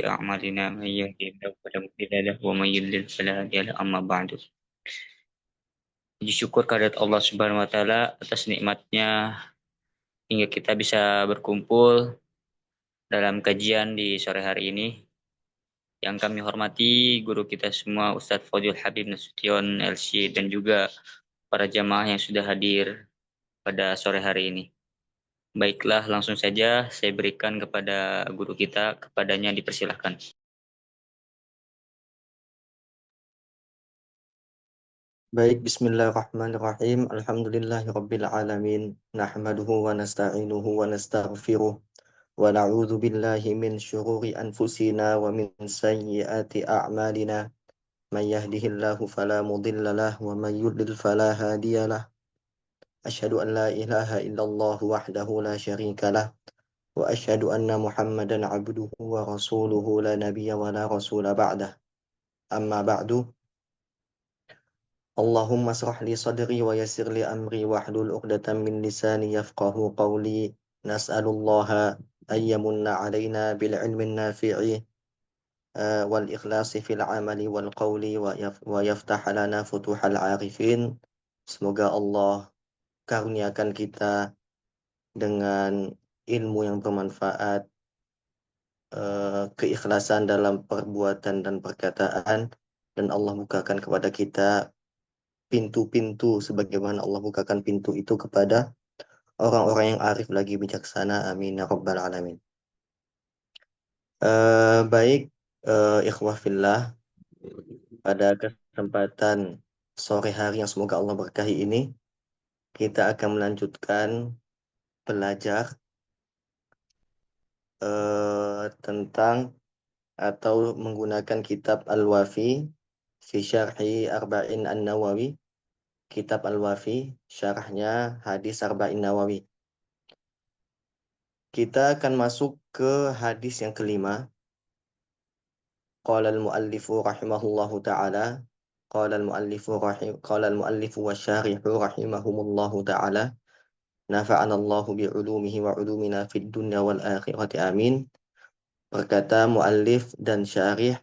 أعمالنا من يهدي الله فلا مضل له ومن يضلل فلا هادي له أما بعد. Puji syukur kehadirat Allah Subhanahu wa taala atas nikmatnya hingga kita bisa berkumpul dalam kajian di sore hari ini. Yang kami hormati guru kita semua Ustadz Fadil Habib Nasution LC dan juga para jamaah yang sudah hadir pada sore hari ini. Baiklah, langsung saja saya berikan kepada guru kita, kepadanya dipersilahkan. Baik, bismillahirrahmanirrahim. Alhamdulillahirabbil alamin. Nahmaduhu wa nasta'inuhu wa nastaghfiruh wa na'udzu billahi min syururi anfusina wa min sayyiati a'malina. Man yahdihillahu fala mudilla lahu wa man yudlil fala hadiyalah. Asyhadu an la ilaha illallah wahdahu la syarika lah wa asyhadu anna Muhammadan 'abduhu wa rasuluhu la nabiyya wa la rasula ba'dah. Amma ba'du. Allahumma shrah li sadri wa yassir li amri wahlul 'uqdatam min lisani yafqahu qawli. Nas'alullaha ayyamunna 'alaina bil 'ilmin nafi'i wal ikhlasi fil 'amali wal qawli wa yaftah lana futuhal 'arifin. Semoga Allah karuniakan kita dengan ilmu yang bermanfaat, keikhlasan dalam perbuatan dan perkataan, dan Allah bukakan kepada kita pintu-pintu sebagaimana Allah bukakan pintu itu kepada orang-orang yang arif lagi bijaksana. Amin ya rabbal alamin. Baik, ikhwah fillah, pada kesempatan sore hari yang semoga Allah berkahi ini, kita akan melanjutkan belajar tentang atau menggunakan kitab Al-Wafi fi Syarhi Arba'in An-Nawawi. Kitab Al-Wafi, syarahnya hadis Arba'in Nawawi. Kita akan masuk ke hadis yang kelima. Qala al-muallifu rahimahullahu ta'ala. Qala al-muallifu wa syarihu rahimahumullahu ta'ala. Nafa'anallahu bi'ulumihi wa ulumina fid dunya wal akhirati amin. Berkata muallif dan syarih,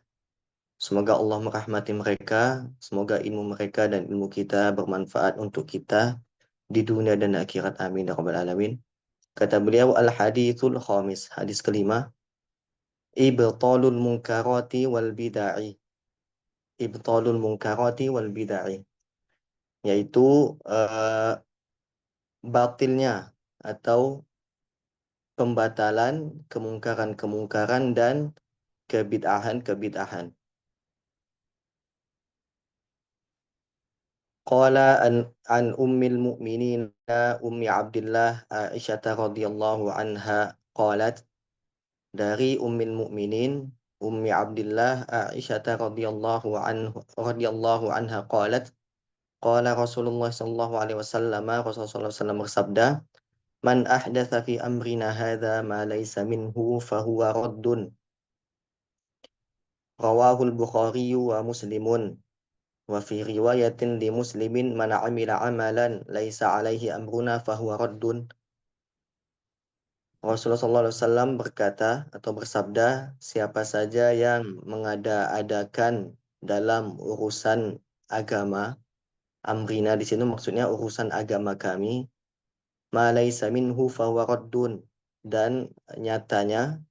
semoga Allah merahmati mereka, semoga ilmu mereka dan ilmu kita bermanfaat untuk kita di dunia dan akhirat. Amin ya rabbal alamin. Kata beliau, al-hadithul khamis, hadis kelima, ibtalul munkarati wal bid'ah. Ibtalul munkarati wal bid'ah, yaitu batilnya atau pembatalan kemungkaran-kemungkaran dan kebid'ahan-kebid'ahan. Qala an ummil mu'minin ummi Abdillah Aisyah radhiyallahu anha qalat, dari ummil mu'minin ummi Abdillah Aisyah radhiyallahu anha qalat, qala Rasulullah sallallahu alaihi wasallam, Rasulullah sallallahu alaihi wasallam bersabda, man ahdatsa fi amrina hadza ma laysa minhu fahuwa raddun. Rawahul Bukhari wa Muslimun. Wa fi riwayatin li Muslimin, man amila amalan laisa alaihi amruna fahuwa raddun. Rasulullah SAW berkata atau bersabda, siapa saja yang mengada-adakan dalam urusan agama, amrina di sini maksudnya urusan agama kami, ma laisa minhu fahuwa raddun, dan nyatanya,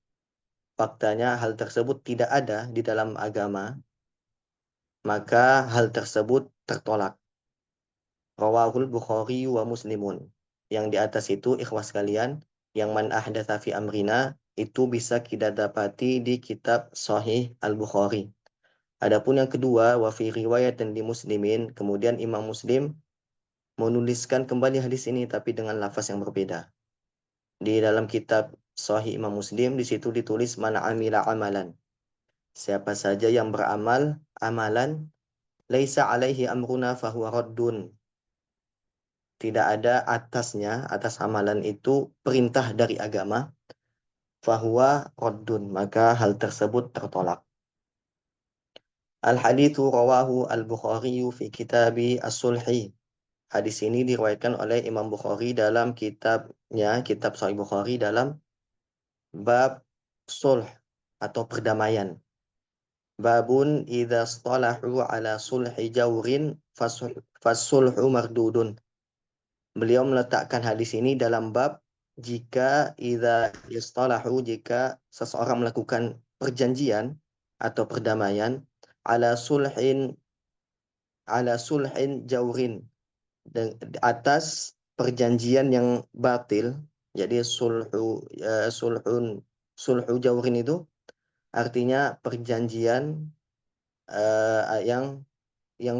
faktanya hal tersebut tidak ada di dalam agama, maka hal tersebut tertolak. Rawahul Bukhari wa Muslimun. Yang di atas itu, ikhwas kalian, yang man ahdatsa fi amrina itu bisa kita dapati di kitab Sahih Al-Bukhari. Adapun yang kedua, wa fi riwayat dan di Muslimin, kemudian Imam Muslim menuliskan kembali hadis ini tapi dengan lafaz yang berbeda. Di dalam kitab Sahih Imam Muslim, di situ ditulis man amila amalan. Siapa saja yang beramal amalan laisa alaihi amruna fahuwa raddun. Tidak ada atasnya, atas amalan itu perintah dari agama, fahuwa raddun, maka hal tersebut tertolak. Al-hadithu rawahu al-Bukhari fi kitabi as-sulhi. Hadis ini diriwayatkan oleh Imam Bukhari dalam kitabnya, kitab Sahih Bukhari dalam bab sulh. atau perdamaian. Babun idza istalahu ala sulhi jawrin fasulhu mardudun. Beliau meletakkan hadis ini dalam bab jika idza istalahu, jika seseorang melakukan perjanjian atau perdamaian ala sulhin jawrin, atas perjanjian yang batil. Jadi sulhu jawrin itu artinya perjanjian yang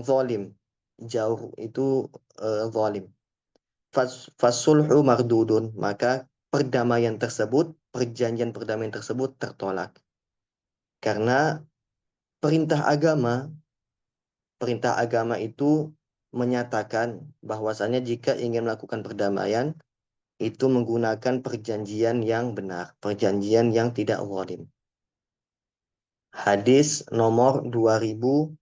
zalim. Jauh itu zalim. Fasulhu mardudun, maka perjanjian perdamaian tersebut tertolak. Karena perintah agama itu menyatakan bahwasanya jika ingin melakukan perdamaian itu menggunakan perjanjian yang benar, perjanjian yang tidak zalim. Hadis nomor 2550.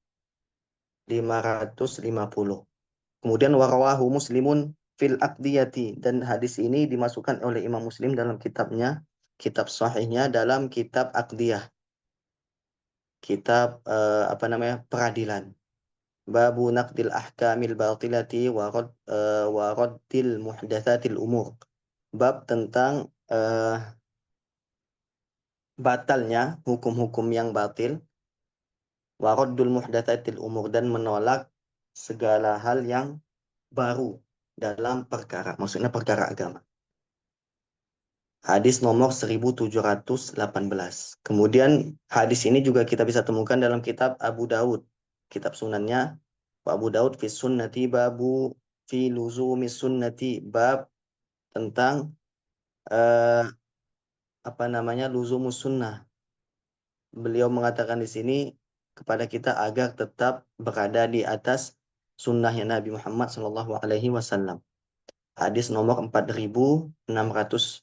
Kemudian warawahu Muslimun fil aqdiyati, dan hadis ini dimasukkan oleh Imam Muslim dalam kitabnya, kitab sahihnya, dalam kitab aqdiyah, kitab peradilan. Babu naqdil ahkamil batilati wa raddil muhdatsatil umur. Bab tentang batalnya hukum-hukum yang batil, wa raddul muhdatsatil umur, dan menolak segala hal yang baru dalam perkara, maksudnya perkara agama. Hadis nomor 1718. Kemudian hadis ini juga kita bisa temukan dalam kitab Abu Daud, kitab sunannya Abu Daud fi sunnati babu fi luzumi sunnati, bab tentang luzumus sunnah. Beliau mengatakan di sini kepada kita agar tetap berada di atas sunnahnya Nabi Muhammad SAW. Hadis nomor 4606.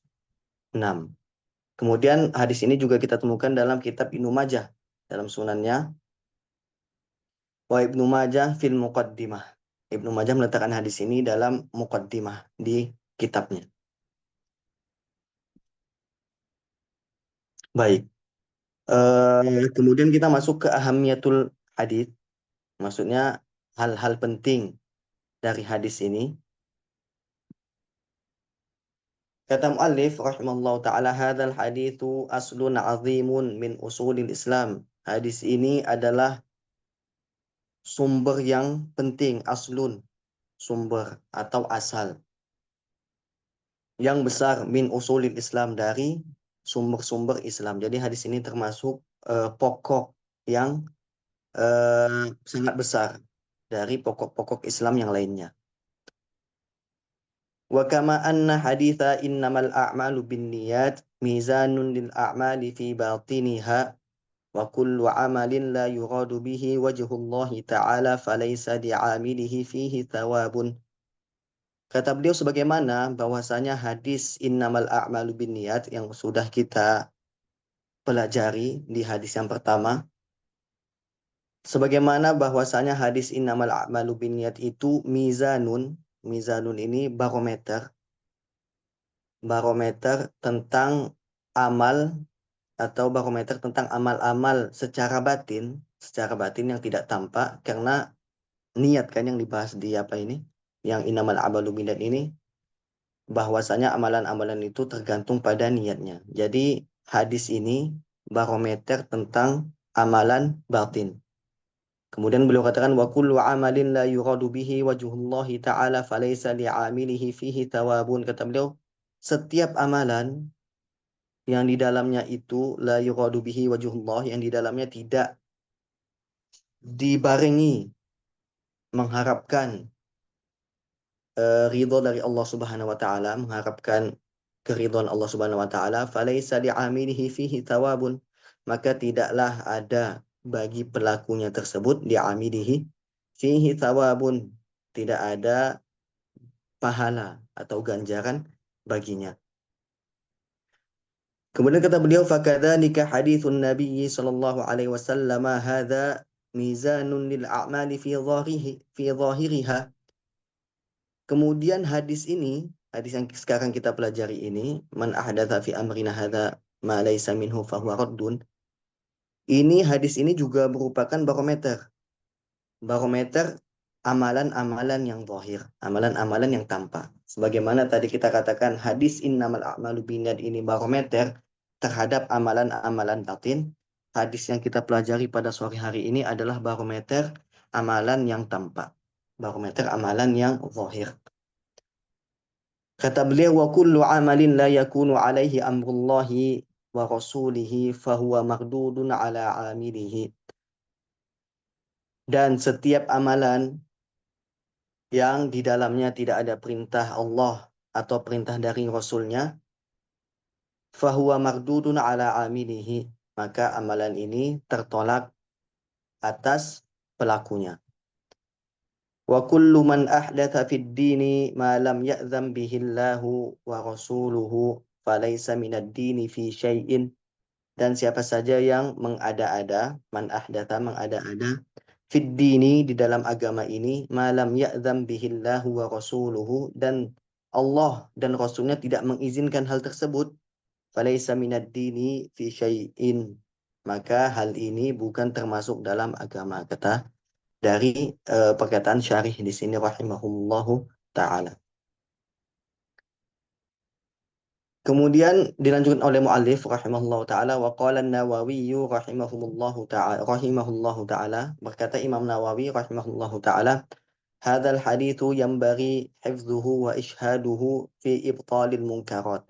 Kemudian hadis ini juga kita temukan dalam kitab Ibnu Majah, dalam sunannya. Wa Ibnu Majah fil Muqaddimah. Ibnu Majah meletakkan hadis ini dalam Muqaddimah di kitabnya. Baik. Kemudian kita masuk ke ahamiyatul hadis. Maksudnya hal-hal penting dari hadis ini. Kata muallif rahimallahu taala, hadzal haditsu aslun 'azimun min usulil Islam. Hadis ini adalah sumber yang penting, aslun, sumber atau asal yang besar, min usulil Islam, dari sumber-sumber Islam. Jadi hadis ini termasuk pokok yang sangat besar dari pokok-pokok Islam yang lainnya. Wa kama anna haditha innamal a'malu binniyat mizanun lil a'mali fi batiniha wa kullu 'amalin la yuradu bihi wajhullahi ta'ala falaysa li'amilihi fihi thawabun. Kata beliau sebagaimana bahwasanya hadis innamal a'malu binniyat yang sudah kita pelajari di hadis yang pertama, sebagaimana bahwasanya hadis innamal a'malu binniyat itu mizanun. Mizanun ini barometer tentang amal, atau barometer tentang amal-amal secara batin yang tidak tampak, karena niat kan yang dibahas di yang innamal a'malu binniyat ini, bahwasanya amalan-amalan itu tergantung pada niatnya. Jadi hadis ini barometer tentang amalan batin. Kemudian beliau katakan wa kullu amalin la yuradu bihi wajhullahi ta'ala falaysa li'amilihi fihi thawabun. Kata beliau, setiap amalan yang di dalamnya itu la yuradu bihi wajhullah, yang di dalamnya tidak dibarengi mengharapkan ridho dari Allah Subhanahu wa taala, mengharapkan keridhaan Allah Subhanahu wa taala, falaysa li'amilihi fihi thawabun, maka tidaklah ada bagi pelakunya tersebut li'amilihi fihi thawabun, tidak ada pahala atau ganjaran baginya. Kemudian kata beliau, fakadzalika haditsun Nabi sallallahu alaihi wasallam hadza mizanun lil a'mali fi dhahiriha. Kemudian hadis ini, hadis yang sekarang kita pelajari ini, man ahdatsa fi amrina hadza ma laysa minhu fahuwa raddun. Hadis ini juga merupakan barometer. Barometer amalan-amalan yang zahir, amalan-amalan yang tampak. Sebagaimana tadi kita katakan hadis innamal a'malu binniyat ini barometer terhadap amalan-amalan batin. Hadis yang kita pelajari pada sore hari ini adalah barometer amalan yang tampak. Barometer amalan yang zahir. Kata beliau, wa kullu amalin la yakunu alaihi amrullahi wa rasulihi fahuwa maghdudun ala amilihi. Dan setiap amalan yang di dalamnya tidak ada perintah Allah atau perintah dari Rasulnya, fahuwa maghdudun ala amilihi. Maka amalan ini tertolak atas pelakunya. Wa kullu man ahdatha fid dini ma lam ya'zam bihi Allahu wa rasuluhu falaysa minad dini fi syai'in. Dan siapa saja yang mengada-ada, man ahdatha mengada-ada, fid dini di dalam agama ini, malam ya'zam bihillahu wa rasuluhu, dan Allah dan Rasulnya tidak mengizinkan hal tersebut, falaysa minad dini fi syai'in. Maka hal ini bukan termasuk dalam agama. Kata dari perkataan syarih di sini rahimahullahu ta'ala. Kemudian dilanjutkan oleh muallif rahimahullahu taala wa qala an-Nawawi rahimahullahu taala berkata Imam Nawawi rahimahullahu taala hadzal haditsu yanbaghi hifdzuhu wa ishaduhu fi ibtalil munkarat.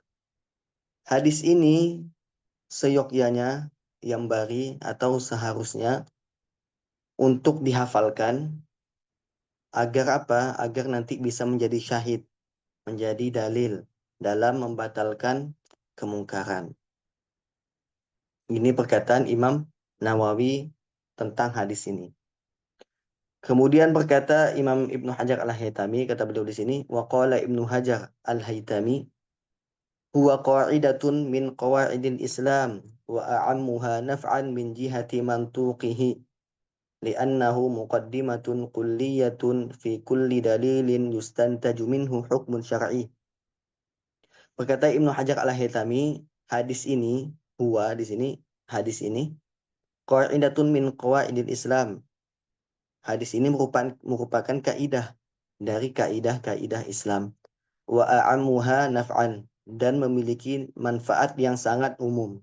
Hadis ini seyogyanya yanbaghi atau seharusnya untuk dihafalkan agar apa? Agar nanti bisa menjadi syahid, menjadi dalil dalam membatalkan kemungkaran. Ini perkataan Imam Nawawi tentang hadis ini. Kemudian berkata Imam Ibnu Hajar Al-Haytami, kata beliau di sini, wa qala Ibnu Hajar Al-Haytami, huwa qa'idatun min qawaidil Islam wa a'ammuha naf'an min jihati mantuqihi li'annahu muqaddimatun kulliyatun fi kulli dalilin yustantaju minhu hukmun syar'i. Berkata Ibnu Hajar Al-Haytami, hadis ini, huwa di sini, hadis ini qa'idatun min qawaidil Islam. Hadis ini merupakan kaidah dari kaidah-kaidah Islam. Wa a'ammuha naf'an, dan memiliki manfaat yang sangat umum.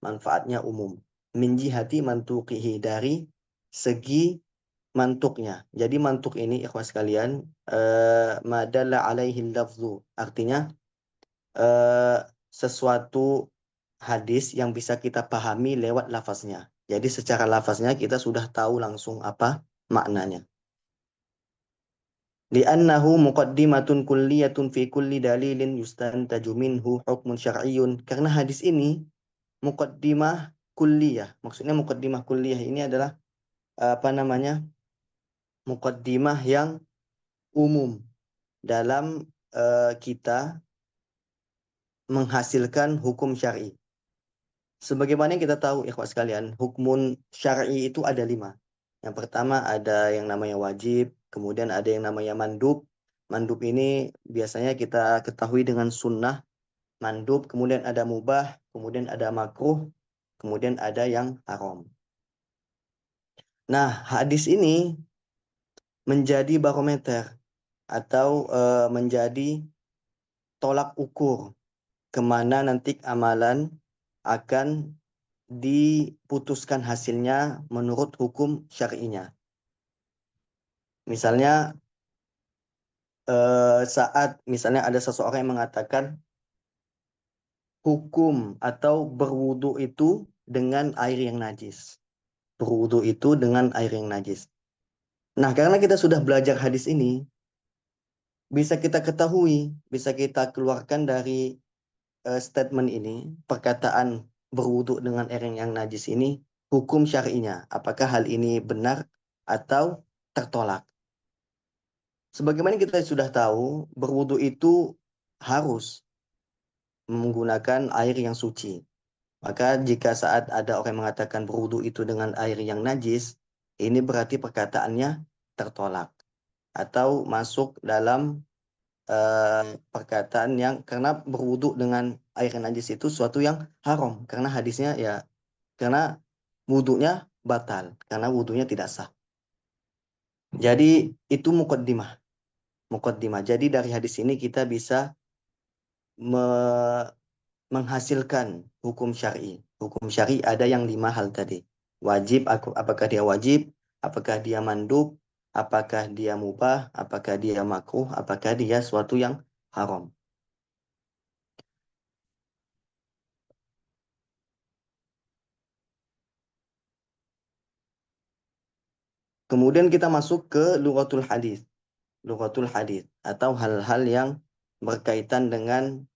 Manfaatnya umum. Min jihati mantuqihi, dari segi mantuknya. Jadi mantuk ini ikhwas sekalian, madalla alaihi lafzu. Artinya sesuatu hadis yang bisa kita pahami lewat lafaznya. Jadi secara lafaznya kita sudah tahu langsung apa maknanya. Li'annahu muqaddimatun kulliyatun fi kulli dalilin yustantaju minhu hukmun syar'iyyun. Karena hadis ini muqaddimah kulliyah. Maksudnya muqaddimah kulliyah ini adalah apa namanya? Muqaddimah yang umum dalam kita menghasilkan hukum syar'i. Sebagaimana yang kita tahu, ikhwas sekalian, hukum syar'i itu ada 5. Yang pertama ada yang namanya wajib, kemudian ada yang namanya mandub. Mandub ini biasanya kita ketahui dengan sunnah, mandub, kemudian ada mubah, kemudian ada makruh, kemudian ada yang haram. Nah, hadis ini menjadi barometer atau menjadi tolak ukur kemana nanti amalan akan diputuskan hasilnya menurut hukum syar'inya. Misalnya saat misalnya ada seseorang yang mengatakan hukum atau berwudu itu dengan air yang najis. Berwudu itu dengan air yang najis. Nah, karena kita sudah belajar hadis ini, bisa kita ketahui, bisa kita keluarkan dari statement ini, perkataan berwudu dengan air yang najis ini, hukum syar'inya. Apakah hal ini benar atau tertolak? Sebagaimana kita sudah tahu, berwudu itu harus menggunakan air yang suci. Maka jika saat ada orang mengatakan berwudu itu dengan air yang najis, ini berarti perkataannya tertolak. Atau masuk dalam perkataan yang, karena berwudu dengan air yang najis itu suatu yang haram. Karena hadisnya ya, karena wudunya batal karena wudunya tidak sah. Jadi itu muqaddimah. Muqaddimah. Jadi dari hadis ini kita bisa me- menghasilkan hukum syar'i. Hukum syar'i ada yang 5 hal tadi. Wajib, apakah dia wajib, apakah dia mandub, apakah dia mubah, apakah dia makruh, apakah dia suatu yang haram. Kemudian kita masuk ke lughatul hadis. Lughatul hadis atau hal-hal yang berkaitan dengan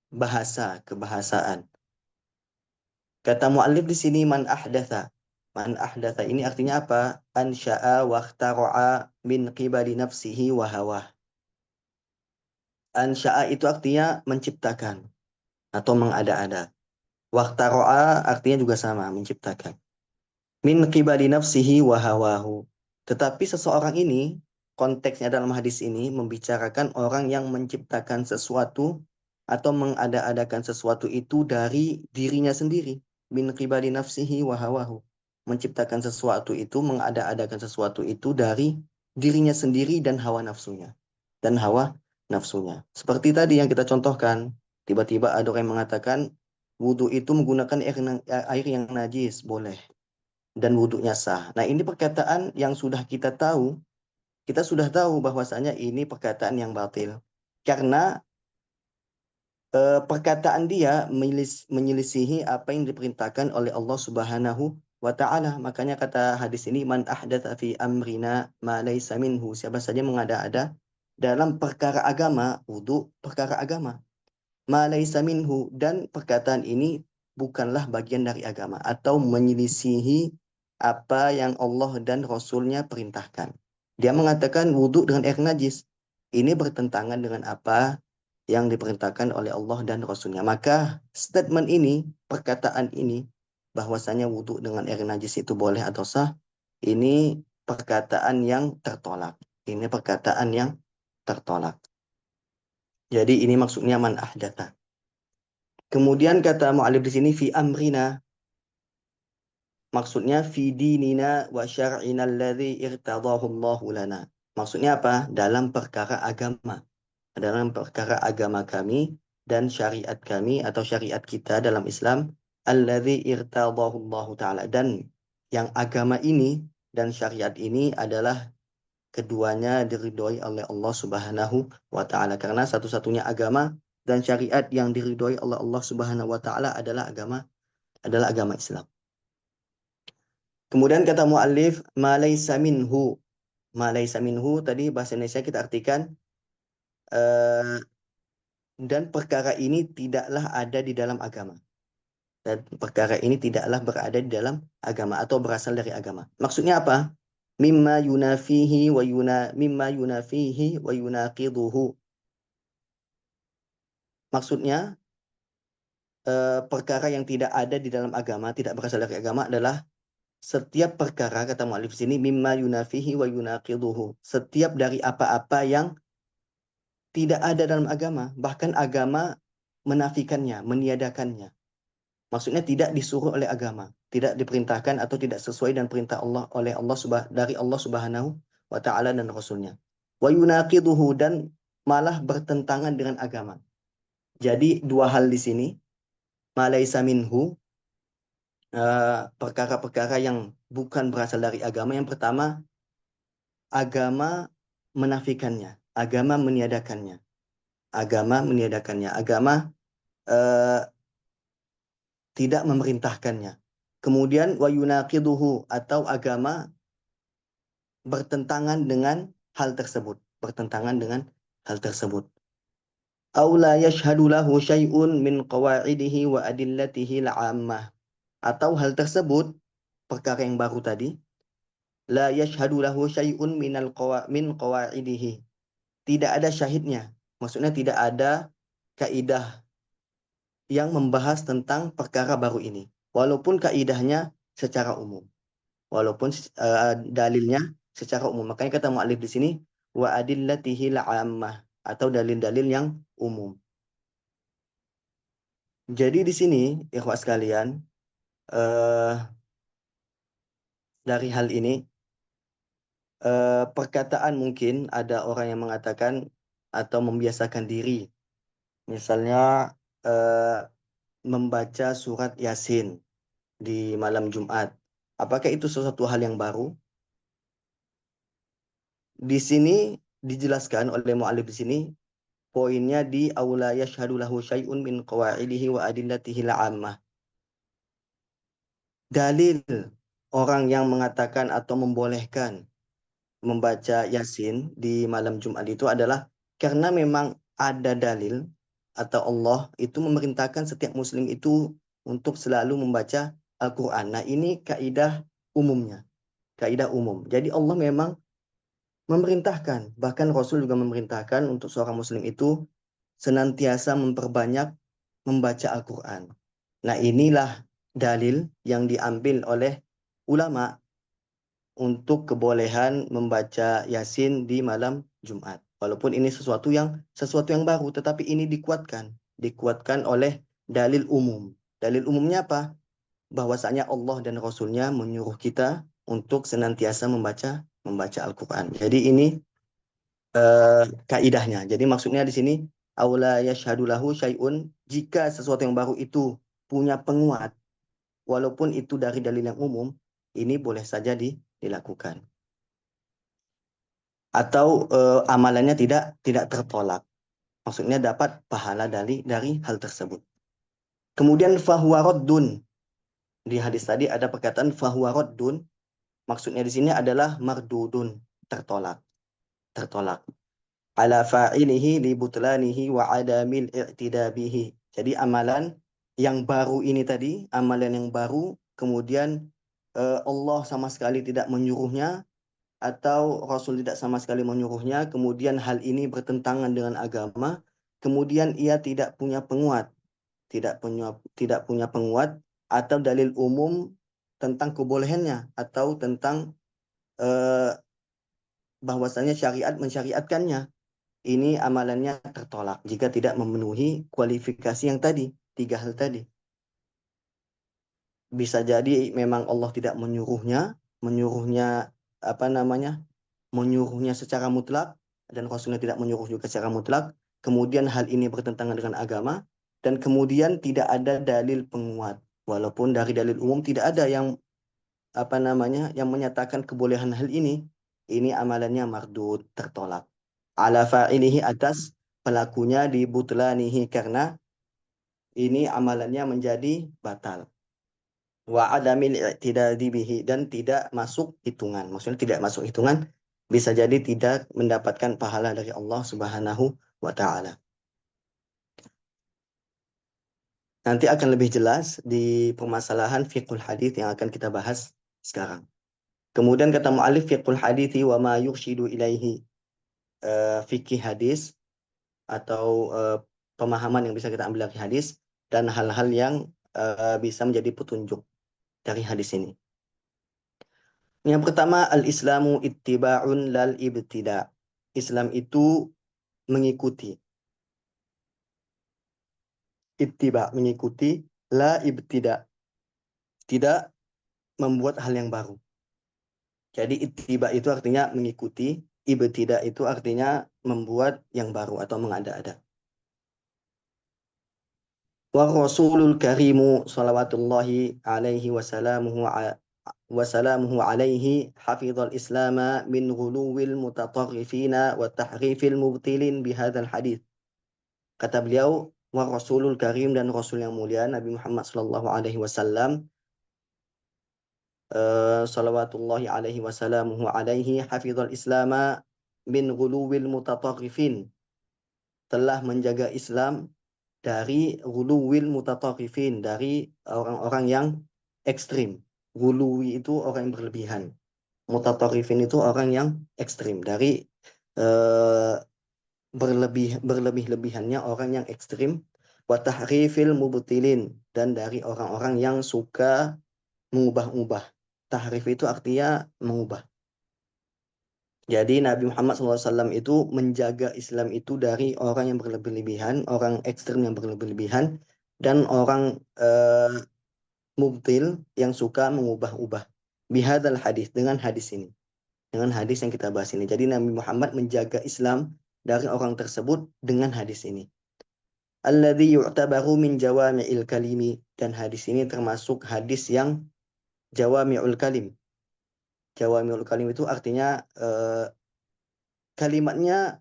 bahasa, kebahasaan. Kata muallif di sini man ahdatha. Man ahdatha ini artinya apa? Ansha'a wa ikhtara'a min qibali nafsihi wa hawah. Ansha'a itu artinya menciptakan atau mengada-ada. Wa ikhtara'a artinya juga sama, menciptakan. Min qibali nafsihi wa hawahu. Tetapi seseorang ini, konteksnya dalam hadis ini membicarakan orang yang menciptakan sesuatu atau mengada-adakan sesuatu itu dari dirinya sendiri. Min qibali nafsihi wa hawahu. Menciptakan sesuatu itu, mengada-adakan sesuatu itu dari dirinya sendiri dan hawa nafsunya. Dan hawa nafsunya. Seperti tadi yang kita contohkan, tiba-tiba ada orang yang mengatakan, wudhu itu menggunakan air yang najis, boleh dan wudhunya sah. Nah, ini perkataan yang sudah kita sudah tahu bahwasanya ini perkataan yang batil. Karena perkataan dia menyelisihi apa yang diperintahkan oleh Allah Subhanahu wa taala. Makanya kata hadis ini man ahdatsa fi amrina ma laysa minhu. Siapa saja mengada-ada dalam perkara agama, wudhu perkara agama. Ma laysa minhu dan perkataan ini bukanlah bagian dari agama atau menyelisihi apa yang Allah dan Rasulnya perintahkan. Dia mengatakan wudhu dengan air najis. Ini bertentangan dengan apa yang diperintahkan oleh Allah dan Rasulnya. Maka statement ini, perkataan ini, bahwasanya wudhu dengan air najis itu boleh atau sah, ini perkataan yang tertolak. Ini perkataan yang tertolak. Jadi ini maksudnya man ahdatha. Kemudian kata mu'alif di sini fi amrina, maksudnya fi dinina wa syar'ina alladhi irtadahu Allahu lana. Maksudnya apa? Dalam perkara agama. Dalam perkara agama kami dan syariat kami atau syariat kita dalam Islam alladzi irtadahu Allah taala, dan yang agama ini dan syariat ini adalah keduanya diridhoi oleh Allah Subhanahu wa taala, karena satu-satunya agama dan syariat yang diridhoi oleh Allah Subhanahu wa taala adalah agama Islam. Kemudian kata muallif ma laysa minhu. Ma laysa minhu tadi bahasa Indonesia kita artikan eh, dan perkara ini tidaklah ada di dalam agama. Dan perkara ini tidaklah berada di dalam agama atau berasal dari agama. Maksudnya apa? Mimma yunafihi wa yunaqiduhu. Maksudnya perkara yang tidak ada di dalam agama, tidak berasal dari agama adalah setiap perkara, kata mu'alif di sini, mimma yunafihi wa yunaqiduhu. Setiap dari apa-apa yang tidak ada dalam agama, bahkan agama menafikannya, meniadakannya. Maksudnya tidak disuruh oleh agama, tidak diperintahkan atau tidak sesuai dengan perintah Allah oleh dari Allah Subhanahu wa taala dan Rasulnya. Wa yunaqiduhu dan malah bertentangan dengan agama. Jadi dua hal di sini, ma laisa minhu, perkara-perkara yang bukan berasal dari agama. Yang pertama, agama menafikannya, agama meniadakannya, agama eh, tidak memerintahkannya. Kemudian wa yunaqiduhu atau agama bertentangan dengan hal tersebut, bertentangan dengan hal tersebut. Aw la yashhadu lahu syai'un min qawa'idihi wa adillatihi la'ammah. Atau hal tersebut, perkara yang baru tadi, la yashhadu lahu syai'un min qawa'idihi. Tidak ada syahidnya. Maksudnya tidak ada kaidah yang membahas tentang perkara baru ini. Walaupun kaidahnya secara umum. Walaupun dalilnya secara umum. Makanya kata mu'alif di sini wa adillatihi la'ammah atau dalil-dalil yang umum. Jadi di sini ikhwah sekalian, eh, dari hal ini? Perkataan mungkin ada orang yang mengatakan atau membiasakan diri. Misalnya eh, membaca surat Yasin di malam Jumat. Apakah itu sesuatu hal yang baru? Di sini dijelaskan oleh mu'alif di sini, poinnya di aula yashhadu lahu syai'un min qawaidihi wa adillatihi la'ammah. Dalil orang yang mengatakan atau membolehkan membaca Yasin di malam Jumat itu adalah karena memang ada dalil atau Allah itu memerintahkan setiap muslim itu untuk selalu membaca Al-Quran. Nah, ini kaidah umumnya, kaidah umum. Jadi Allah memang memerintahkan, bahkan Rasul juga memerintahkan untuk seorang muslim itu senantiasa memperbanyak membaca Al-Quran. Nah, inilah dalil yang diambil oleh ulama untuk kebolehan membaca Yasin di malam Jumat. Walaupun ini sesuatu yang baru, tetapi ini dikuatkan oleh dalil umum. Dalil umumnya apa? Bahwasanya Allah dan Rasulnya menyuruh kita untuk senantiasa membaca Al-Quran. Jadi ini kaidahnya. Jadi maksudnya di sini aula yashhadu lahu syai'un, jika sesuatu yang baru itu punya penguat, walaupun itu dari dalil yang umum, ini boleh saja dilakukan. Atau amalannya tidak tertolak. Maksudnya dapat pahala dari hal tersebut. Kemudian fahuwa raddun. Di hadis tadi ada perkataan fahuwa raddun. Maksudnya di sini adalah mardudun, tertolak, tertolak. Ala fa'ilihi li butlanihi wa adamil i'tidabihi. Jadi amalan yang baru ini tadi, amalan yang baru, kemudian Allah sama sekali tidak menyuruhnya, atau Rasul tidak sama sekali menyuruhnya, kemudian hal ini bertentangan dengan agama, kemudian ia tidak punya penguat, tidak punya penguat atau dalil umum tentang kebolehannya atau tentang eh, bahwasanya syariat mensyariatkannya. Ini amalannya tertolak jika tidak memenuhi kualifikasi yang tadi, tiga hal tadi. Bisa jadi memang Allah tidak menyuruhnya apa namanya, menyuruhnya secara mutlak, dan Rasulnya tidak menyuruh juga secara mutlak. Kemudian hal ini bertentangan dengan agama, dan kemudian tidak ada dalil penguat. Walaupun dari dalil umum tidak ada yang apa namanya, yang menyatakan kebolehan hal ini amalannya mardud, tertolak. Ala fa'ilihi, atas pelakunya, dibutlanihi, karena ini amalannya menjadi batal. Wa adamil i'tidadi bihi, dan tidak masuk hitungan. Maksudnya tidak masuk hitungan, bisa jadi tidak mendapatkan pahala dari Allah Subhanahu wa taala. Nanti akan lebih jelas di permasalahan fiqhul hadis yang akan kita bahas sekarang. Kemudian kata mu'alif, fiqhul hadithi wa ma yurshidu ilaihi. Fikih hadis atau pemahaman yang bisa kita ambil dari hadis, dan hal-hal yang bisa menjadi petunjuk dari hadis ini. Yang pertama, al-Islamu ittiba'un lal ibtida. Islam itu mengikuti. Ittiba, mengikuti. La ibtida, tidak membuat hal yang baru. Jadi ittiba itu artinya mengikuti. Ibtida itu artinya membuat yang baru atau mengada-ada. Wa rasulul karimu salawatullahi alaihi wasalamuhu alaihi hafizal islama min ghuluwil mutatarrifina wa tahrifil mubtilin bihadzal hadis. Kata beliau, wa rasulul karim, dan rasul yang mulia Nabi Muhammad sallallahu alaihi wasallam, salawatullahi alaihi wasalamuhu alaihi hafizal islama min ghuluwil mutatarrifin, telah menjaga Islam dari ghuluwil mutatarrifin, dari orang-orang yang ekstrim. Ghuluwi itu orang yang berlebihan. Mutatarrifin itu orang yang ekstrim. Dari eh, berlebih-lebihannya orang yang ekstrim. Wa tahrifil mubtilin, dan dari orang-orang yang suka mengubah-ubah. Tahrif itu artinya mengubah. Jadi Nabi Muhammad SAW itu menjaga Islam itu dari orang yang berlebih-lebihan, orang ekstrem yang berlebih-lebihan, dan orang mubtil yang suka mengubah-ubah. bihadzal hadis, dengan hadis ini. Dengan hadis yang kita bahas ini. Jadi Nabi Muhammad menjaga Islam dari orang tersebut dengan hadis ini. Alladzi yu'tabaru min jawami'il kalimi, dan hadis ini termasuk hadis yang jawami'ul kalim. Jawami'ul kalim itu artinya kalimatnya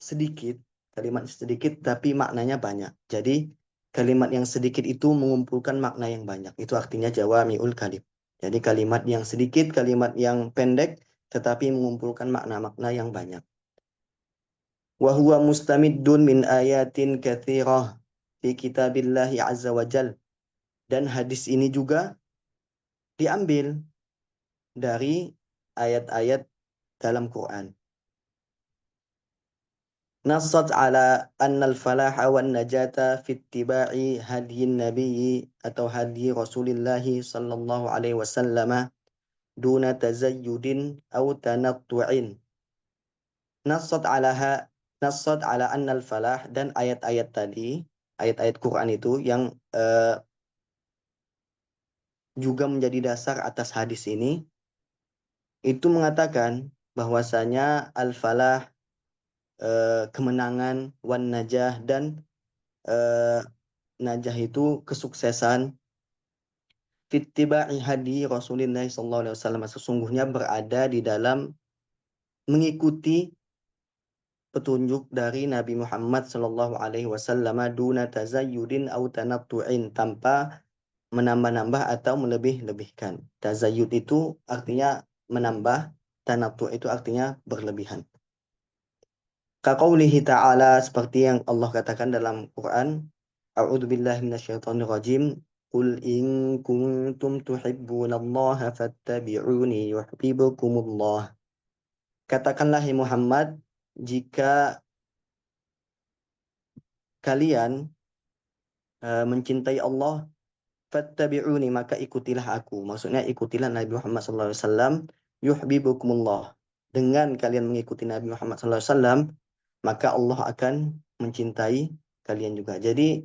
sedikit, kalimat sedikit tapi maknanya banyak. Jadi kalimat yang sedikit itu mengumpulkan makna yang banyak. Itu artinya jawami'ul kalim. Jadi kalimat yang sedikit, kalimat yang pendek tetapi mengumpulkan makna-makna yang banyak. Wa huwa mustamiddun min ayatin katsirah fi kitabillahi azza wa jal. Dan hadis ini juga diambil dari ayat-ayat dalam Quran. Nassat ala annal falaha wan najata fi ittiba'i hadyin nabiyyi atau hadyi Rasulillahi sallallahu alaihi wasallam duna tazayyudin aw tanattu'in. Nassat alaha Nassat ala annal falah, dan ayat-ayat tadi, ayat-ayat Quran itu yang juga menjadi dasar atas hadis ini, itu mengatakan bahwasanya al-falah, kemenangan, wan najah, dan najah itu kesuksesan, fittiba'i hadi Rasulullah sallallahu alaihi wasallam, sesungguhnya berada di dalam mengikuti petunjuk dari Nabi Muhammad sallallahu alaihi wasallam duna tazayyudin au tanattu'in, tanpa menambah-nambah atau melebih-lebihkan. Tazayyud itu artinya menambah, tanattu' itu artinya berlebihan. Kaqaulihi ta'ala, seperti yang Allah katakan dalam Quran, A'udzu billahi minasyaitonir rajim. Qul in kuntum tuhibbunallaha fattabi'uni yuhibbukumullah. Katakanlah hai Muhammad, jika kalian mencintai Allah, fattabi'uni, maka ikutilah aku. Maksudnya ikutilah Nabi Muhammad SAW. Yuhibbukumullah. Dengan kalian mengikuti Nabi Muhammad SAW, maka Allah akan mencintai kalian juga. Jadi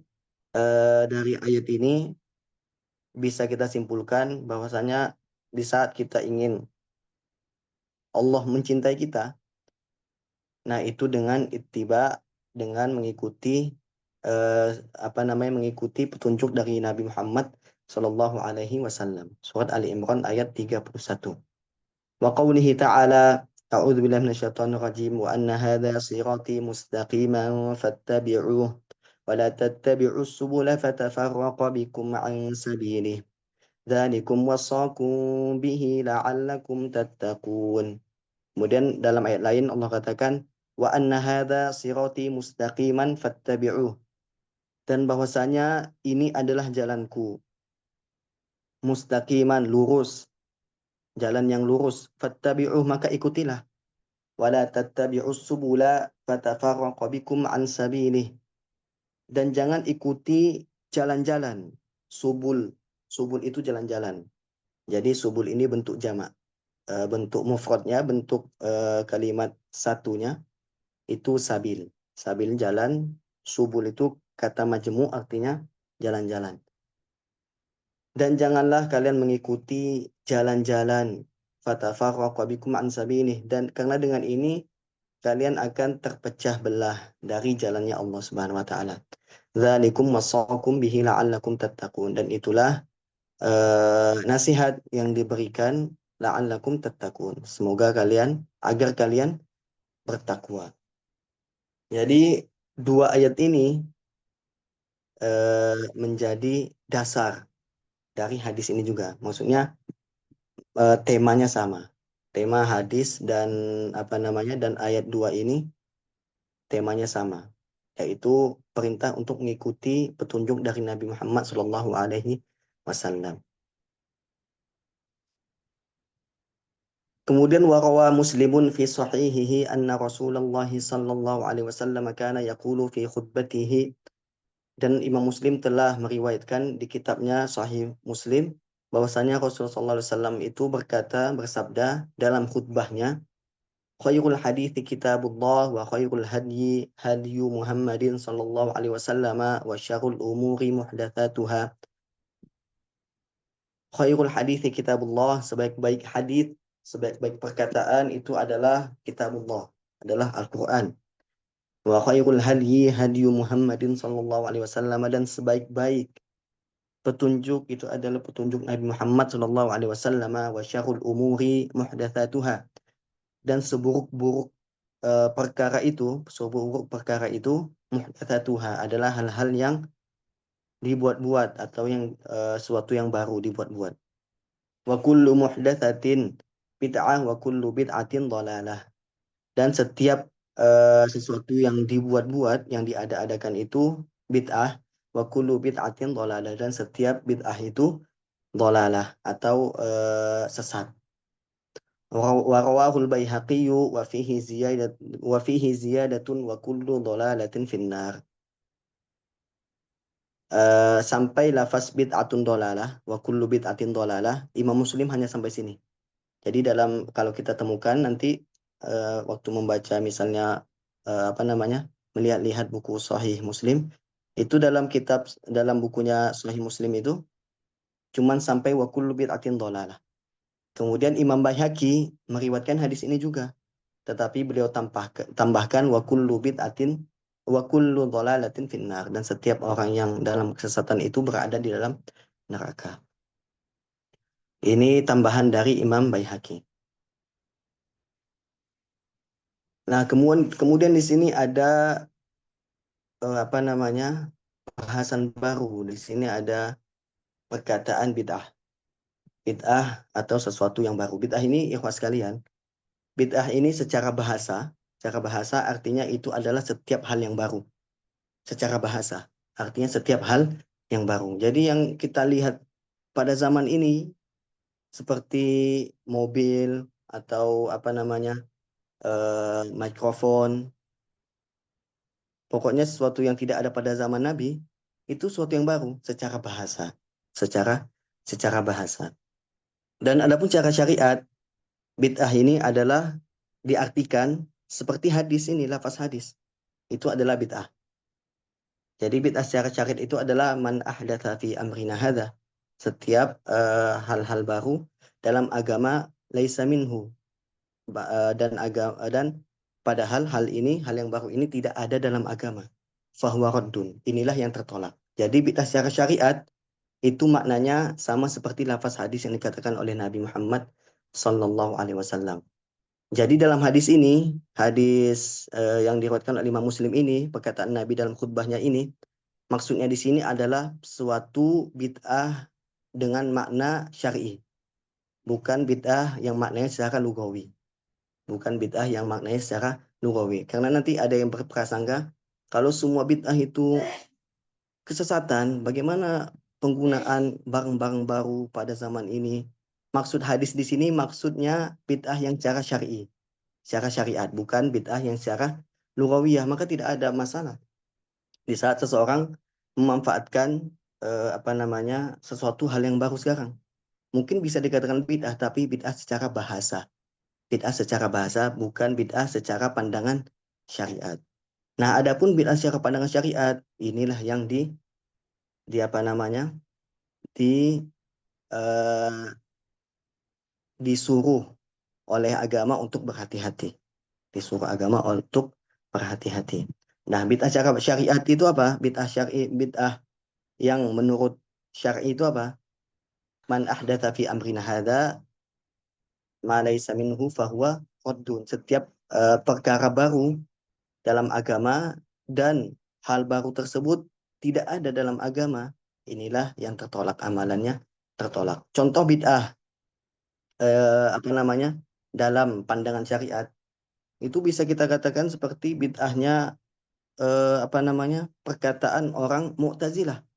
dari ayat ini bisa kita simpulkan bahwasanya di saat kita ingin Allah mencintai kita, nah itu dengan ittiba, dengan mengikuti mengikuti petunjuk dari Nabi Muhammad Sallallahu Alaihi Wasallam. Surat Ali Imran ayat 31. Wa qawlihi ta'ala, A'udzu billahi minasyaitonir rajim, wa anna hadza sirati mustaqiman fattabi'uh wa la tattabi'us subula fatafarraqa bikum 'an sabilih. Dzalikum wasaqum bihi la'allakum tattaqun. Kemudian dalam ayat lain Allah katakan, wa anna hadza sirati mustaqiman fattabi'uh, dan bahwasanya ini adalah jalanku, mustaqiman, lurus, jalan yang lurus, fattabi'uh, maka ikutilah, wala tattabi'us subula fatafarraqa bikum an sabilih, dan jangan ikuti jalan-jalan. Subul itu jalan-jalan. Jadi subul ini bentuk jamak. Bentuk mufradnya, bentuk kalimat satunya itu sabil. Sabil jalan, subul itu kata majmu' artinya jalan-jalan. Dan janganlah kalian mengikuti jalan-jalan, fatafarraqa bikum an sabilih, dan karena dengan ini kalian akan terpecah belah dari jalannya Allah Subhanahu wa taala. Dzalikum wasaqum bihi la'allakum tattaqun, dan itulah nasihat yang diberikan la'allakum tattaqun, semoga kalian, agar kalian bertakwa. Jadi dua ayat ini menjadi dasar dari hadis ini juga. Maksudnya temanya sama. Tema hadis dan dan ayat 2 ini temanya sama, yaitu perintah untuk mengikuti petunjuk dari Nabi Muhammad Shallallahu alaihi wasallam. Kemudian warawa Muslimun fi sahihihi anna Rasulullah sallallahu alaihi wasallam kana yaqulu fi khutbatihi, dan Imam Muslim telah meriwayatkan di kitabnya Sahih Muslim bahwasanya Rasulullah SAW itu bersabda dalam khutbahnya, khairul hadithi kitabullah wa khairul hadyi hadyu Muhammadin sallallahu alaihi wasallam wa syarrul umuri muhdatsatuha. Khairul hadithi kitabullah, sebaik-baik hadis, sebaik-baik perkataan itu adalah kitabullah, adalah Al-Quran. Wa khairul hadyi hadyu Muhammadin sallallahu alaihi wasallam, dan sebaik-baik petunjuk itu adalah petunjuk Nabi Muhammad sallallahu alaihi wasallam. Wa syarrul umuri muhdatsatuha, dan seburuk-buruk seburuk perkara itu muhdatsatuha adalah hal-hal yang dibuat-buat, atau yang suatu yang baru dibuat-buat. Wa kullu muhdatsatin bid'ah wa kullu bid'atin dhalalah, dan setiap sesuatu yang dibuat-buat, yang diada-adakan itu bid'ah, wa kullu bid'atin dhalalah, dan setiap bid'ah itu dhalalah atau sesat. Wa rawahul Baihaqi wa fihi ziyadatun wa kullu dhalalatin finnar. Sampai lafaz bid'atun dhalalah wa kullu bid'atin dhalalah, Imam Muslim hanya sampai sini. Jadi kalau kita temukan nanti waktu membaca misalnya melihat-lihat buku Sahih Muslim, itu dalam bukunya Sahih Muslim itu cuman sampai wa kullu bid'atin dhalalah. Kemudian Imam Baihaqi meriwayatkan hadis ini juga, tetapi beliau tambahkan wa kullu bid'atin wa kullu dhalalatin finnar, dan setiap orang yang dalam kesesatan itu berada di dalam neraka. Ini tambahan dari Imam Baihaqi. Nah, kemudian di sini ada bahasan baru. Di sini ada perkataan bid'ah. Bid'ah atau sesuatu yang baru. Bid'ah ini, ikhwas sekalian, bid'ah ini secara bahasa artinya itu adalah setiap hal yang baru. Secara bahasa artinya setiap hal yang baru. Jadi yang kita lihat pada zaman ini seperti mobil atau mikrofon, pokoknya sesuatu yang tidak ada pada zaman Nabi, itu sesuatu yang baru secara bahasa. Secara bahasa. Dan adapun cara syariat, bid'ah ini adalah diartikan seperti hadis ini, lafaz hadis. Itu adalah bid'ah. Jadi bid'ah secara syariat itu adalah man ahdatsa fi amrina hadza. Setiap hal-hal baru dalam agama laisa minhu. Dan padahal hal yang baru ini tidak ada dalam agama. Fahuwa raddun. Inilah yang tertolak. Jadi bid'ah secara syariat itu maknanya sama seperti lafaz hadis yang dikatakan oleh Nabi Muhammad sallallahu alaihi wasallam. Jadi dalam hadis ini, yang diriwayatkan oleh Imam Muslim ini, perkataan Nabi dalam khutbahnya ini, maksudnya di sini adalah suatu bid'ah dengan makna syar'i, bukan bid'ah yang maknanya secara lugawi. Bukan bid'ah yang maknanya secara lugawi. Karena nanti ada yang berprasangka kalau semua bid'ah itu kesesatan, bagaimana penggunaan barang-barang baru pada zaman ini? Maksud hadis di sini maksudnya bid'ah yang secara syar'i, secara syariat, bukan bid'ah yang secara lughawiyah. Maka tidak ada masalah di saat seseorang memanfaatkan sesuatu hal yang baru sekarang. Mungkin bisa dikatakan bid'ah, tapi bid'ah secara bahasa. Bid'ah secara bahasa, bukan bid'ah secara pandangan syariat. Nah, adapun bid'ah secara pandangan syariat, inilah yang disuruh oleh agama untuk berhati-hati. Disuruh agama untuk berhati-hati. Nah, bid'ah secara syariat itu apa? Bid'ah yang menurut syar'i itu apa? Man ahdatsa fi amrina hadza ma laysa minhu fahuwa raddun. Setiap perkara baru dalam agama dan hal baru tersebut tidak ada dalam agama, inilah yang tertolak, amalannya tertolak. Contoh bid'ah dalam pandangan syariat itu bisa kita katakan seperti bid'ahnya perkataan orang Mu'tazilah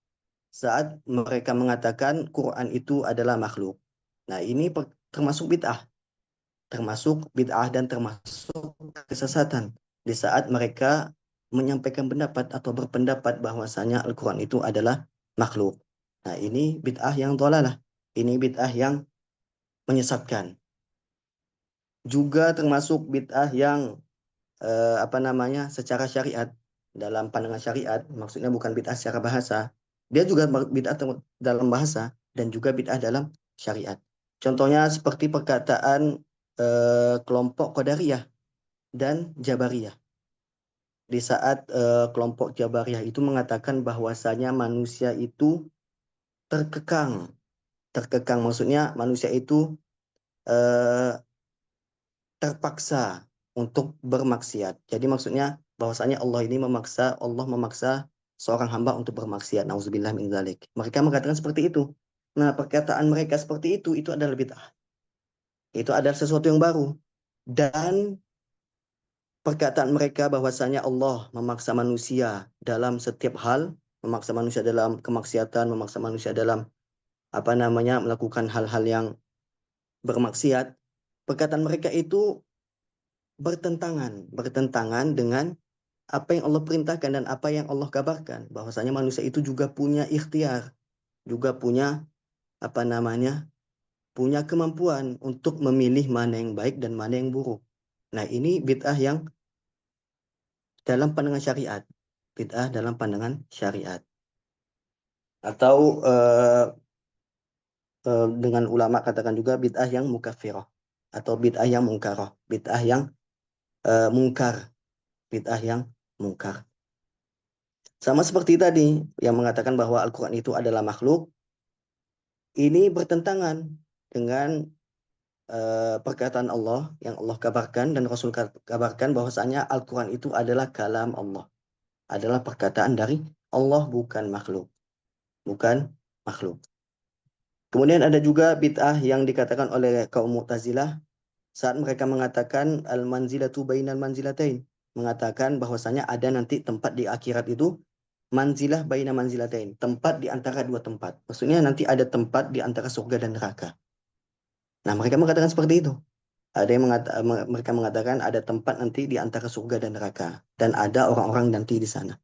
saat mereka mengatakan Quran itu adalah makhluk. Nah, ini termasuk bid'ah dan termasuk kesesatan di saat mereka menyampaikan pendapat atau berpendapat bahwasanya Al-Quran itu adalah makhluk. Nah, ini bid'ah yang dhalalah. Ini bid'ah yang menyesatkan. Juga termasuk bid'ah yang secara syariat, dalam pandangan syariat, maksudnya bukan bid'ah secara bahasa. Dia juga bid'ah dalam bahasa dan juga bid'ah dalam syariat. Contohnya seperti perkataan kelompok Qadariyah dan Jabariyah. Di saat kelompok Jabariyah itu mengatakan bahwasanya manusia itu terkekang. Terkekang maksudnya manusia itu eh, terpaksa untuk bermaksiat. Jadi maksudnya bahwasanya Allah memaksa seorang hamba untuk bermaksiat. Nauzubillah min dzalik. Mereka mengatakan seperti itu. Nah, perkataan mereka seperti itu adalah bid'ah. Itu adalah sesuatu yang baru. Dan perkataan mereka bahwasanya Allah memaksa manusia dalam setiap hal, memaksa manusia dalam kemaksiatan, memaksa manusia dalam melakukan hal-hal yang bermaksiat. Perkataan mereka itu bertentangan dengan apa yang Allah perintahkan dan apa yang Allah kabarkan, bahwasanya manusia itu juga punya ikhtiar, juga punya apa namanya punya kemampuan untuk memilih mana yang baik dan mana yang buruk. Nah, ini bid'ah yang dalam pandangan syariat. Bid'ah dalam pandangan syariat. Atau dengan ulama katakan juga bid'ah yang mukaffirah. Atau bid'ah yang mungkarah. Bid'ah yang mungkar. Bid'ah yang mungkar. Sama seperti tadi, yang mengatakan bahwa Al-Quran itu adalah makhluk. Ini bertentangan dengan perkataan Allah yang Allah kabarkan dan Rasul kabarkan bahwasanya Al-Quran itu adalah kalam Allah. Adalah perkataan dari Allah, bukan makhluk. Bukan makhluk. Kemudian ada juga bid'ah yang dikatakan oleh kaum Mu'tazilah saat mereka mengatakan al-manzilatu bainal manzilatain. Mengatakan bahwasanya ada nanti tempat di akhirat itu manzilah baina manzilatain. Tempat di antara dua tempat. Maksudnya nanti ada tempat di antara surga dan neraka. Nah, mereka mengatakan seperti itu. Ada yang mereka mengatakan ada tempat nanti di antara surga dan neraka. Dan ada orang-orang nanti di sana.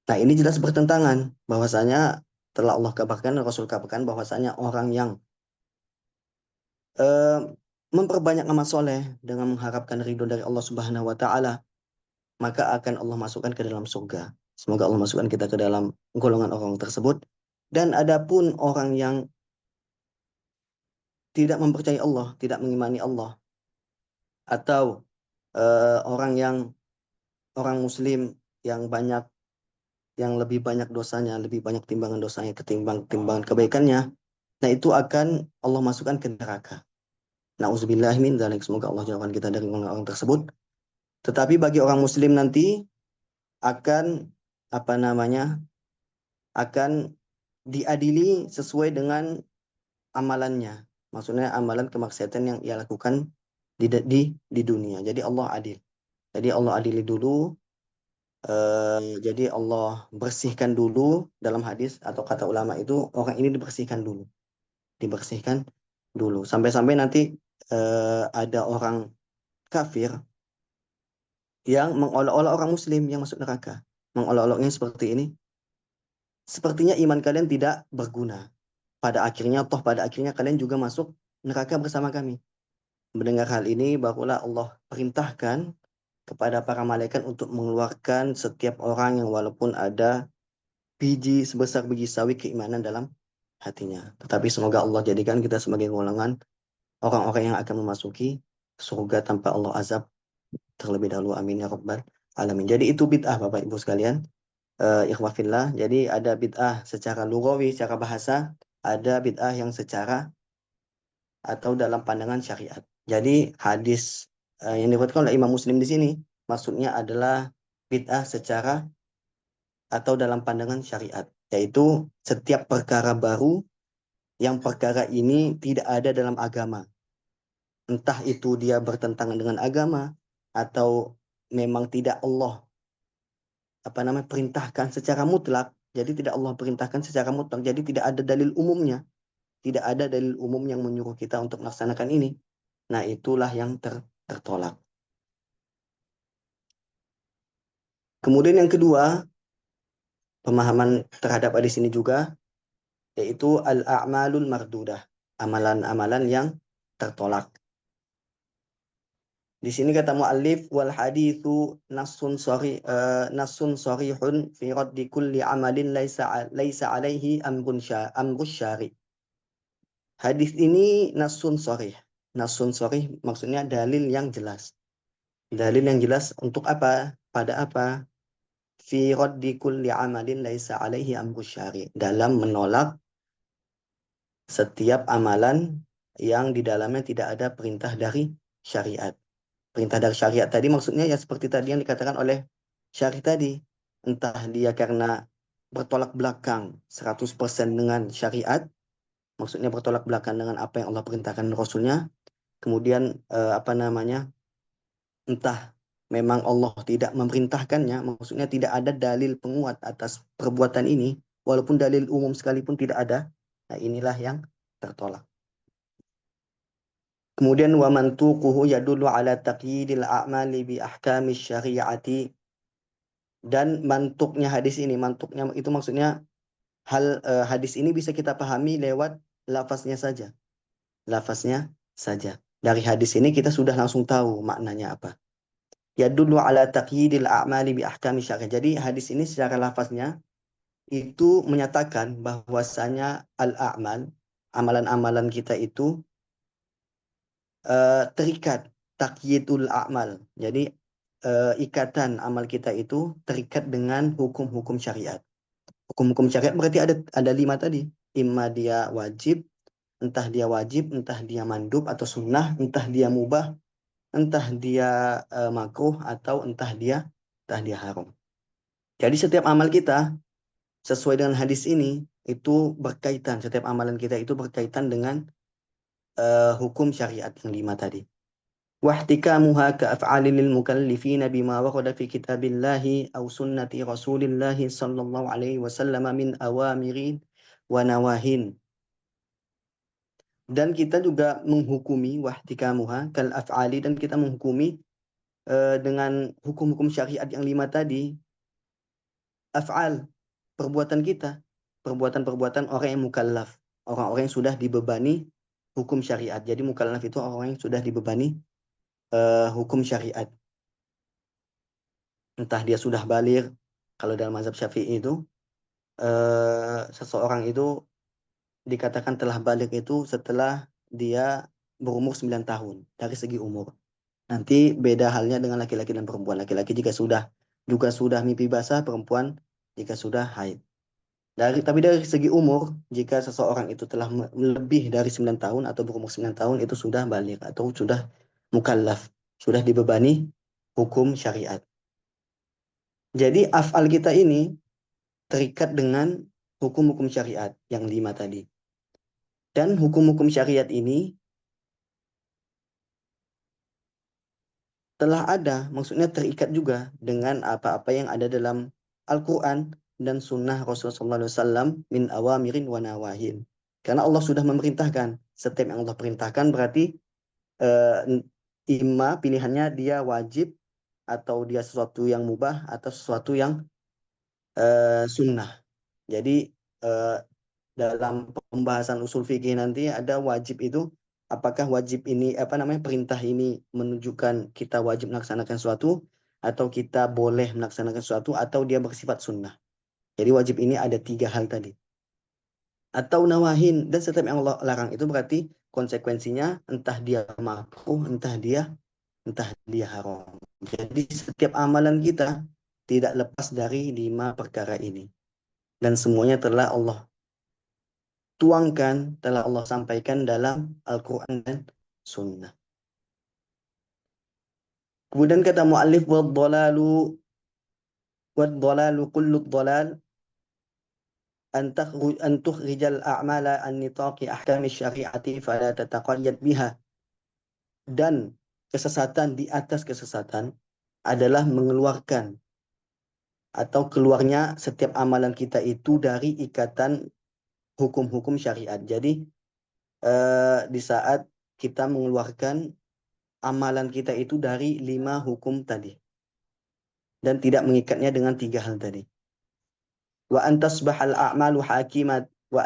Nah, ini jelas bertentangan bahwasanya telah Allah kabarkan dan Rasul kabarkan bahwasanya orang yang eh, memperbanyak amal soleh dengan mengharapkan ridho dari Allah Subhanahu wa taala, maka akan Allah masukkan ke dalam surga. Semoga Allah masukkan kita ke dalam golongan orang tersebut. Dan adapun orang yang tidak mempercayai Allah, tidak mengimani Allah, atau orang muslim yang lebih banyak dosanya, lebih banyak timbangan dosanya ketimbang timbangan kebaikannya, nah itu akan Allah masukkan ke neraka. Nauzubillah min dzalik. Semoga Allah jauhkan kita dari orang tersebut. Tetapi bagi orang muslim nanti akan akan diadili sesuai dengan amalannya. Maksudnya amalan kemaksiatan yang ia lakukan di dunia. Jadi Allah adil. Jadi Allah adili dulu. Jadi Allah bersihkan dulu dalam hadis atau kata ulama itu orang ini dibersihkan dulu. Sampai-sampai nanti ada orang kafir yang mengolok-olok orang muslim yang masuk neraka. Mengolok-oloknya seperti ini. Sepertinya iman kalian tidak berguna. Pada akhirnya kalian juga masuk neraka bersama kami. Mendengar hal ini, barulah Allah perintahkan kepada para malaikat untuk mengeluarkan setiap orang yang walaupun ada biji sebesar biji sawi keimanan dalam hatinya. Tetapi semoga Allah jadikan kita sebagai golongan orang-orang yang akan memasuki surga tanpa Allah azab terlebih dahulu. Amin ya rabbal alamin. Jadi itu bid'ah Bapak Ibu sekalian. Ikhwafillah. Jadi ada bid'ah secara lugawi, secara bahasa, ada bid'ah yang secara atau dalam pandangan syariat. Jadi hadis yang diriwayatkan oleh Imam Muslim di sini maksudnya adalah bid'ah secara atau dalam pandangan syariat, yaitu setiap perkara baru yang perkara ini tidak ada dalam agama. Entah itu dia bertentangan dengan agama atau memang tidak Allah perintahkan secara mutlak. Jadi tidak Allah perintahkan secara mutlak. Jadi tidak ada dalil umumnya. Tidak ada dalil umum yang menyuruh kita untuk melaksanakan ini. Nah, itulah yang tertolak. Kemudian yang kedua, pemahaman terhadap hadis ini juga, yaitu al-a'malul mardudah. Amalan-amalan yang tertolak. Di sini kata muallif wal haditsu nassun sharihun fi raddi kulli amalin laisa alaihi amrus syari. Hadis ini nasun sharih. Nasun sharih maksudnya dalil yang jelas. Dalil yang jelas untuk apa? Pada apa? Fi raddi kulli amalin laisa alaihi amru syari. Dalam menolak setiap amalan yang di dalamnya tidak ada perintah dari syariat. Perintah dari syariat tadi maksudnya ya seperti tadi yang dikatakan oleh Syarih tadi. Entah dia karena bertolak belakang 100% dengan syariat, maksudnya bertolak belakang dengan apa yang Allah perintahkan Rasulnya, kemudian apa namanya, entah memang Allah tidak memerintahkannya, maksudnya tidak ada dalil penguat atas perbuatan ini, walaupun dalil umum sekalipun tidak ada, nah inilah yang tertolak. Kemudian wa mantuquhu yadullu ala taqyidil a'mali bi ahkami syariati, dan mantuknya hadis ini, mantuknya itu maksudnya hadis ini bisa kita pahami lewat lafaznya saja. Lafaznya saja. Dari hadis ini kita sudah langsung tahu maknanya apa. Yadullu ala taqyidil a'mali bi ahkami syariah. Jadi hadis ini secara lafaznya itu menyatakan bahwasanya al-a'mal, amalan-amalan kita itu terikat, taqyidul a'mal. Jadi ikatan amal kita itu terikat dengan hukum-hukum syariat. Hukum-hukum syariat berarti ada 5 tadi. Imma dia wajib, entah dia mandub atau sunnah, entah dia mubah, entah dia makruh, atau entah dia haram. Jadi setiap amal kita sesuai dengan hadis ini itu berkaitan, setiap amalan kita itu berkaitan dengan hukum syariat yang 5 tadi. واحتكامها كأفعال للمكلفين بما ورد في كتاب الله أو سنة رسول الله صلى الله عليه وسلم من أوامر ونواهٍ. Dan kita juga menghukumi wahtikamuha kal af'ali, dan kita menghukumi dengan hukum-hukum syariat yang 5 tadi, af'al, perbuatan kita, perbuatan-perbuatan orang yang mukallaf, orang-orang yang sudah dibebani hukum syariat. Jadi mukallaf itu orang yang sudah dibebani hukum syariat. Entah dia sudah baligh, kalau dalam mazhab Syafi'i itu seseorang itu dikatakan telah baligh itu setelah dia berumur 9 tahun dari segi umur. Nanti beda halnya dengan laki-laki dan perempuan. Laki-laki juga sudah mimpi basah, perempuan jika sudah haid. Tapi dari segi umur, jika seseorang itu telah lebih dari 9 tahun atau berumur 9 tahun, itu sudah baligh atau sudah mukallaf, sudah dibebani hukum syariat. Jadi af'al kita ini terikat dengan hukum-hukum syariat yang 5 tadi. Dan hukum-hukum syariat ini telah ada, maksudnya terikat juga dengan apa-apa yang ada dalam Al-Quran dan sunnah Rasulullah SAW min awamirin wa nawahin. Karena Allah sudah memerintahkan. Setiap yang Allah perintahkan berarti imma pilihannya dia wajib, atau dia sesuatu yang mubah, atau sesuatu yang sunnah. Jadi dalam pembahasan usul fikih nanti ada wajib itu, apakah wajib ini perintah ini menunjukkan kita wajib melaksanakan sesuatu, atau kita boleh melaksanakan sesuatu, atau dia bersifat sunnah. Jadi wajib ini ada 3 hal tadi. Atau nawahin, dan setiap yang Allah larang itu berarti konsekuensinya entah dia makruh, entah dia haram. Jadi setiap amalan kita tidak lepas dari 5 perkara ini, dan semuanya telah Allah tuangkan, telah Allah sampaikan dalam Al-Quran dan Sunnah. Kemudian kata mu'allif, wad-dhalalu kullu dhalal an tukhrijal a'mala an nitaqi ahkami syari'ati fala tataqayyad biha. Dan kesesatan di atas kesesatan adalah mengeluarkan atau keluarnya setiap amalan kita itu dari ikatan hukum-hukum syariat. Jadi di saat kita mengeluarkan amalan kita itu dari 5 hukum tadi dan tidak mengikatnya dengan 3 hal tadi. Wa antasbahal a'malu hakimat wa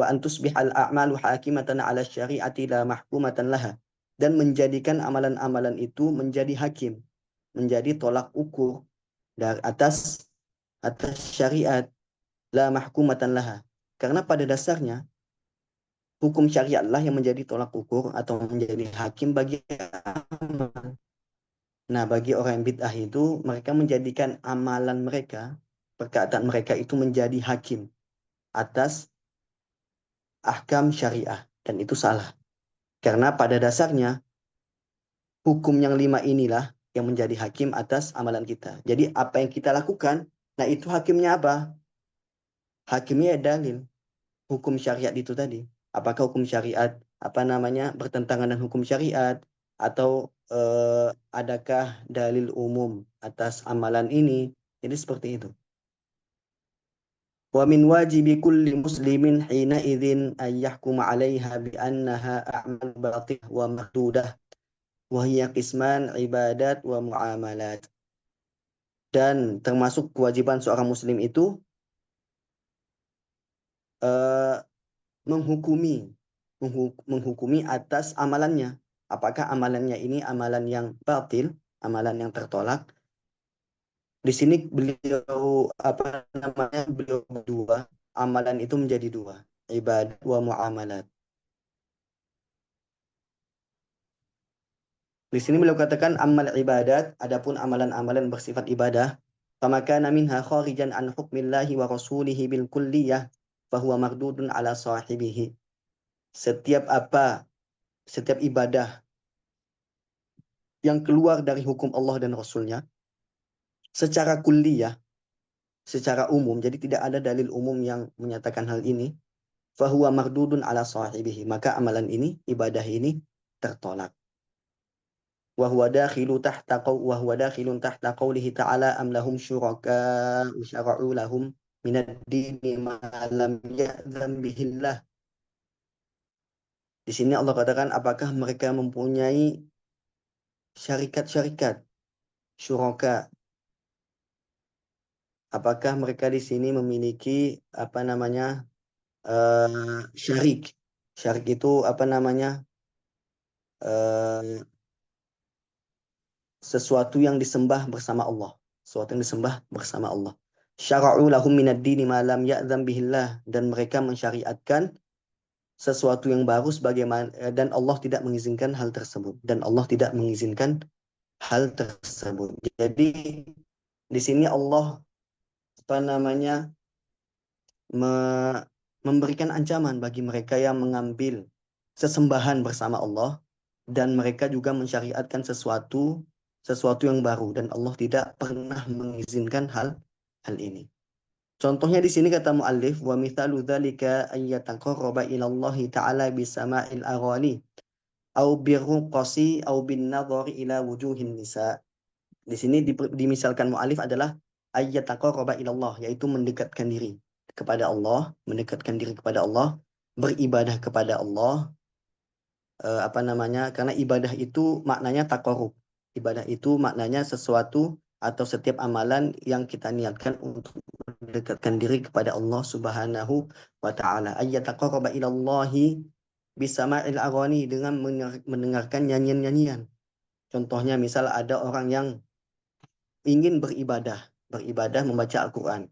antusbihal a'malu hakimatan 'ala syari'ati la mahkumatan laha, dan menjadikan amalan-amalan itu menjadi hakim, menjadi tolak ukur dari atas syariat, la mahkumatan laha. Karena pada dasarnya hukum syariat lah yang menjadi tolak ukur atau menjadi hakim bagi amal. Nah, bagi orang yang bid'ah itu, mereka menjadikan amalan mereka, perkataan mereka itu menjadi hakim atas ahkam syariah. Dan itu salah. Karena pada dasarnya, hukum yang 5 inilah yang menjadi hakim atas amalan kita. Jadi apa yang kita lakukan, nah itu hakimnya apa? Hakimnya dalil, hukum syariat itu tadi. Apakah hukum syariat, apa namanya, bertentangan dengan hukum syariat, atau adakah dalil umum atas amalan ini? Jadi seperti itu. Wa min wajibi kulli muslimin hina idzin an yahkuma 'alaiha bi annaha a'mal batil wa mahdudah wa hiya qisman ibadat wa muamalat. Dan termasuk kewajiban seorang muslim itu eh, menghukumi menghukumi atas amalannya. Apakah amalannya ini amalan yang batil, amalan yang tertolak? Di sini beliau apa namanya beliau berdua, amalan itu menjadi dua, ibadah wa muamalat. Di sini beliau katakan amal ibadat, adapun amalan-amalan bersifat ibadah, famakana minha kharijan an hukmillahi wa rasulihi bil kulliyah, fahuwa mardudun ala sahibihi. Setiap apa, setiap ibadah yang keluar dari hukum Allah dan Rasulnya, secara kulliyah, secara umum, jadi tidak ada dalil umum yang menyatakan hal ini, fahuwa mardudun ala sahibihi. Maka amalan ini, ibadah ini tertolak. وهو داخل تحت قوله تعالى أم لهم شركاء شرعوا لهم من الدين ما لم يأذن به الله. Di sini Allah katakan apakah mereka mempunyai syarikat-syarikat, syuraka. Apakah mereka di sini memiliki apa namanya syarik. Syarik itu apa namanya eh, sesuatu yang disembah bersama Allah. Sesuatu yang disembah bersama Allah. Syara'u lahum minad dini ma lam ya'zam bihillah. Dan mereka mensyariatkan sesuatu yang baru sebagaimana dan Allah tidak mengizinkan hal tersebut. Dan Allah tidak mengizinkan hal tersebut. Jadi di sini Allah apa namanya memberikan ancaman bagi mereka yang mengambil sesembahan bersama Allah dan mereka juga mensyariatkan sesuatu yang baru dan Allah tidak pernah mengizinkan hal ini. Contohnya di sini kata muallif wa mithalu dzalika ay yataqarraba ila Allah taala bi sama'il aghani au birruqasi au bin nadhari ila wujuhin nisa. Di sini dimisalkan muallif adalah ay yataqarraba ila Allah, yaitu mendekatkan diri kepada Allah, mendekatkan diri kepada Allah, beribadah kepada Allah, apa namanya? Karena ibadah itu maknanya taqarrub. Ibadah itu maknanya sesuatu atau setiap amalan yang kita niatkan untuk mendekatkan diri kepada Allah Subhanahu wa taala. Ayyataqarraba ila Allahi bisama'il aghani, dengan mendengarkan nyanyian-nyanyian. Contohnya misal ada orang yang ingin beribadah membaca Al-Qur'an,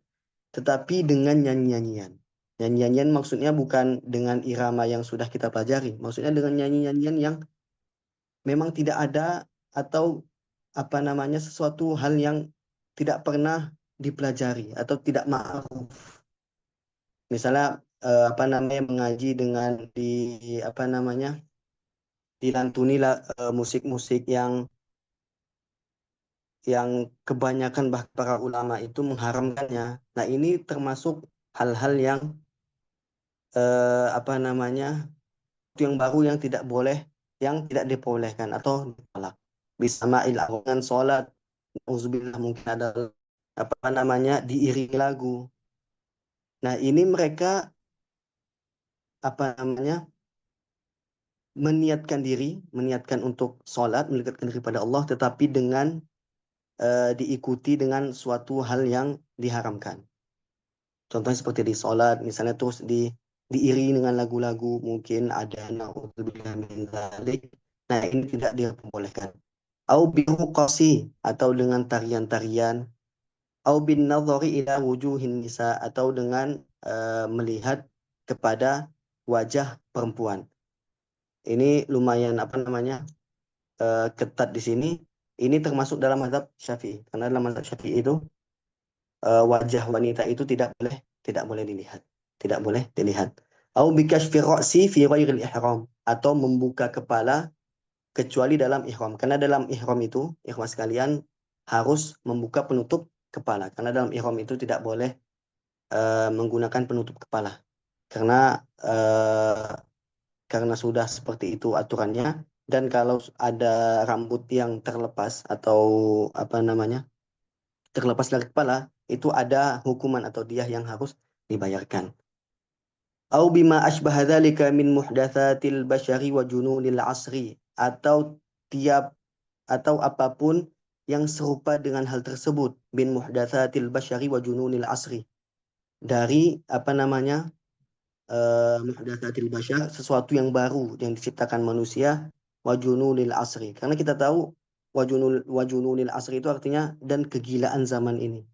tetapi dengan nyanyi-nyanyian. Nyanyi-nyanyian maksudnya bukan dengan irama yang sudah kita pelajari, maksudnya dengan nyanyi-nyanyian yang memang tidak ada atau apa namanya sesuatu hal yang tidak pernah dipelajari atau tidak ma'ruf. Misalnya apa namanya mengaji dengan di apa namanya dilantuni musik-musik yang kebanyakan bahkan para ulama itu mengharamkannya. Nah, ini termasuk hal-hal yang apa namanya itu yang baru yang tidak diperbolehkan atau ditolak. Bisa ma'il dengan sholat, uzubillah mungkin ada apa namanya diiringi lagu. Nah, ini mereka apa namanya meniatkan untuk sholat, mendekatkan diri kepada Allah, tetapi dengan diikuti dengan suatu hal yang diharamkan. Contohnya seperti di sholat, misalnya terus diiringi dengan lagu-lagu, mungkin ada na'udzubillah min dzalik. Nah, ini tidak diperbolehkan. Au biruqasi, atau dengan tarian-tarian, au bin nadhari ila wujuhin nisa, atau dengan melihat kepada wajah perempuan. Ini lumayan apa namanya ketat di sini. Ini termasuk dalam mazhab Syafi'i. Karena dalam mazhab Syafi'i itu wajah wanita itu tidak boleh dilihat. Tidak boleh dilihat. Au bikashfi ra'si fi ghairil ihram, atau membuka kepala kecuali dalam ihram. Karena dalam ihram itu, ikhwas sekalian, harus membuka penutup kepala. Karena dalam ihram itu tidak boleh menggunakan penutup kepala. Karena karena sudah seperti itu aturannya, dan kalau ada rambut yang terlepas atau apa namanya terlepas dari kepala, itu ada hukuman atau diah yang harus dibayarkan. Au bima asbaha dzalika min muhdatsatil basyari wa jununil asri, atau tiap atau apapun yang serupa dengan hal tersebut, bin muhdatsatil basyari wa jununil asri, dari apa namanya muhdatsatil basyar, sesuatu yang baru yang diciptakan manusia, wa jununil asri. Karena kita tahu wa jununil asri itu artinya dan kegilaan zaman ini.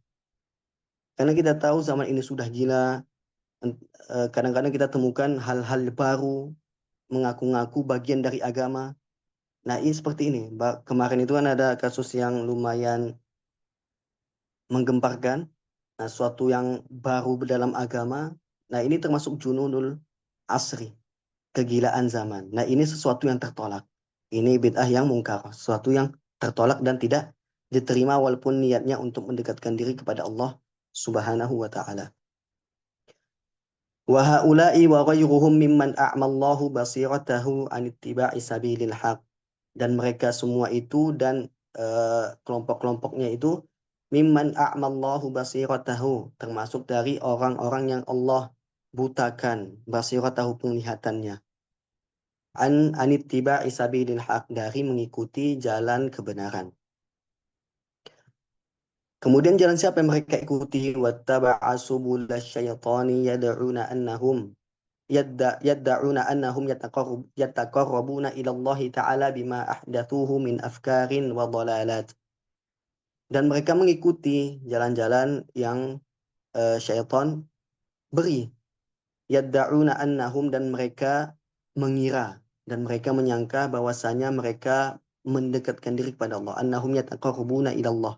Karena kita tahu zaman ini sudah gila. Kadang-kadang kita temukan hal-hal baru mengaku-ngaku bagian dari agama. Nah, ini seperti ini. Kemarin itu kan ada kasus yang lumayan menggemparkan. Nah, suatu yang baru dalam agama. Nah, ini termasuk jununul asri, kegilaan zaman. Nah, ini sesuatu yang tertolak. Ini bid'ah yang mungkar, sesuatu yang tertolak dan tidak diterima walaupun niatnya untuk mendekatkan diri kepada Allah Subhanahu wa taala. Wa haula'i wa ghayruhum mimman a'mallahu basiratahu an ittiba'i sabilil haq. Dan mereka semua itu dan kelompok-kelompoknya itu mimman a'mallahu basiratahu, termasuk dari orang-orang yang Allah butakan basiratahu, penglihatannya, anittiba'i sabilil haq, dari mengikuti jalan kebenaran. Kemudian jalan siapa yang mereka ikuti? Wattaba'a subulash syaitani yadda'una annahum yataqarrabuna ila Allah Ta'ala bima ahdathuhu min afkarin wa dhalalat. Dan mereka mengikuti jalan-jalan yang syaitan beri. Yadda'una annahum, dan mereka mengira dan mereka menyangka bahwasanya mereka mendekatkan diri kepada Allah. Annahum yataqarrabuna ila Allah.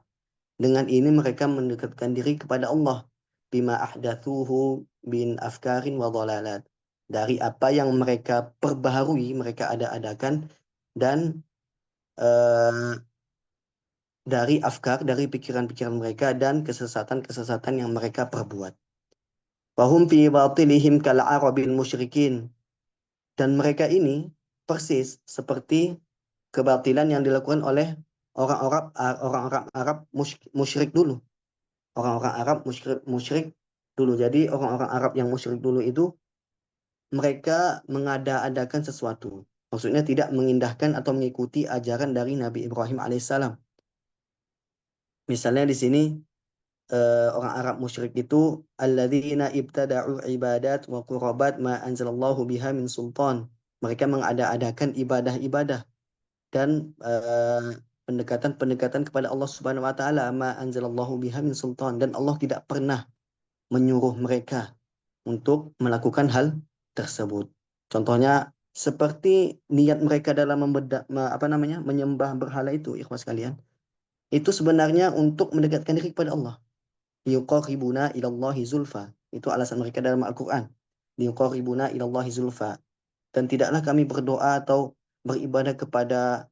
Dengan ini mereka mendekatkan diri kepada Allah. Bima ahdathuhu bin afkarin wa dhalalat. Dari apa yang mereka perbaharui, mereka ada-adakan, dan uh, dari afkar, dari pikiran-pikiran mereka dan kesesatan-kesesatan yang mereka perbuat. Wahum fi batilihim kal arabil musyrikin. Dan mereka ini persis seperti kebatilan yang dilakukan oleh orang-orang Arab musyrik dulu. Orang-orang Arab musyrik dulu. Jadi orang-orang Arab yang musyrik dulu itu mereka mengada-adakan sesuatu. Maksudnya tidak mengindahkan atau mengikuti ajaran dari Nabi Ibrahim alaihissalam. Misalnya di sini orang Arab musyrik itu alladzina ibtada'u ibadat wa qurbat ma anzalallahu biha min sultan. Mereka mengada-adakan ibadah-ibadah dan pendekatan-pendekatan kepada Allah Subhanahu wa taala, ma anzalallahu biha min sultan, dan Allah tidak pernah menyuruh mereka untuk melakukan hal tersebut. Contohnya seperti niat mereka dalam menyembah berhala itu, ikhwas kalian. Itu sebenarnya untuk mendekatkan diri kepada Allah. Liqarribuna ilallahi zulfa. Itu alasan mereka dalam Al-Qur'an. Liqarribuna ilallahi zulfa. Dan tidaklah kami berdoa atau beribadah kepada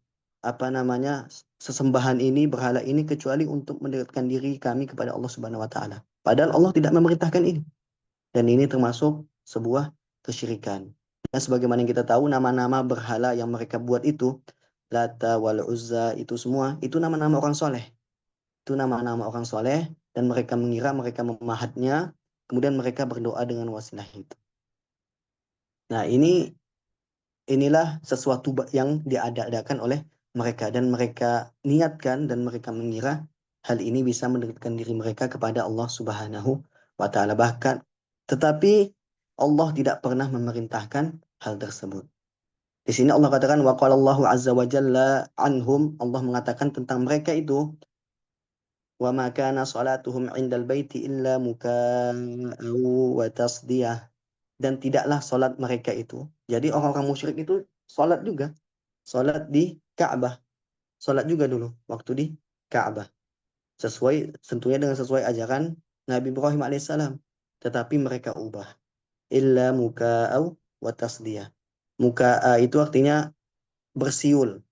sesembahan ini, berhala ini, kecuali untuk mendekatkan diri kami kepada Allah Subhanahu wa taala. Padahal Allah tidak memerintahkan ini. Dan ini termasuk sebuah kesyirikan. Dan sebagaimana yang kita tahu, nama-nama berhala yang mereka buat itu, Lata wal Uzza, itu semua, itu nama-nama orang soleh. Itu nama-nama orang soleh, dan mereka mengira mereka memahatnya, kemudian mereka berdoa dengan wasilah itu. Nah, inilah sesuatu yang diadakan oleh mereka, dan mereka niatkan dan mereka mengira hal ini bisa mendekatkan diri mereka kepada Allah Subhanahu wa taala. Bahkan tetapi Allah tidak pernah memerintahkan hal tersebut. Di sini Allah katakan wa qala Allahu azza wa jalla anhum, Allah mengatakan tentang mereka itu, wa ma kana salatuhum 'indal baiti illa muka'u wa tasdiyah. dan tidaklah sholat mereka itu. Jadi orang-orang musyrik itu sholat juga. Sholat di Ka'bah. Sholat juga dulu waktu di Ka'bah. Tentunya dengan sesuai ajaran Nabi Ibrahim alaihissalam. Tetapi mereka ubah. Illa muka'au wa tasdiyah. Muka'a itu artinya bersiul.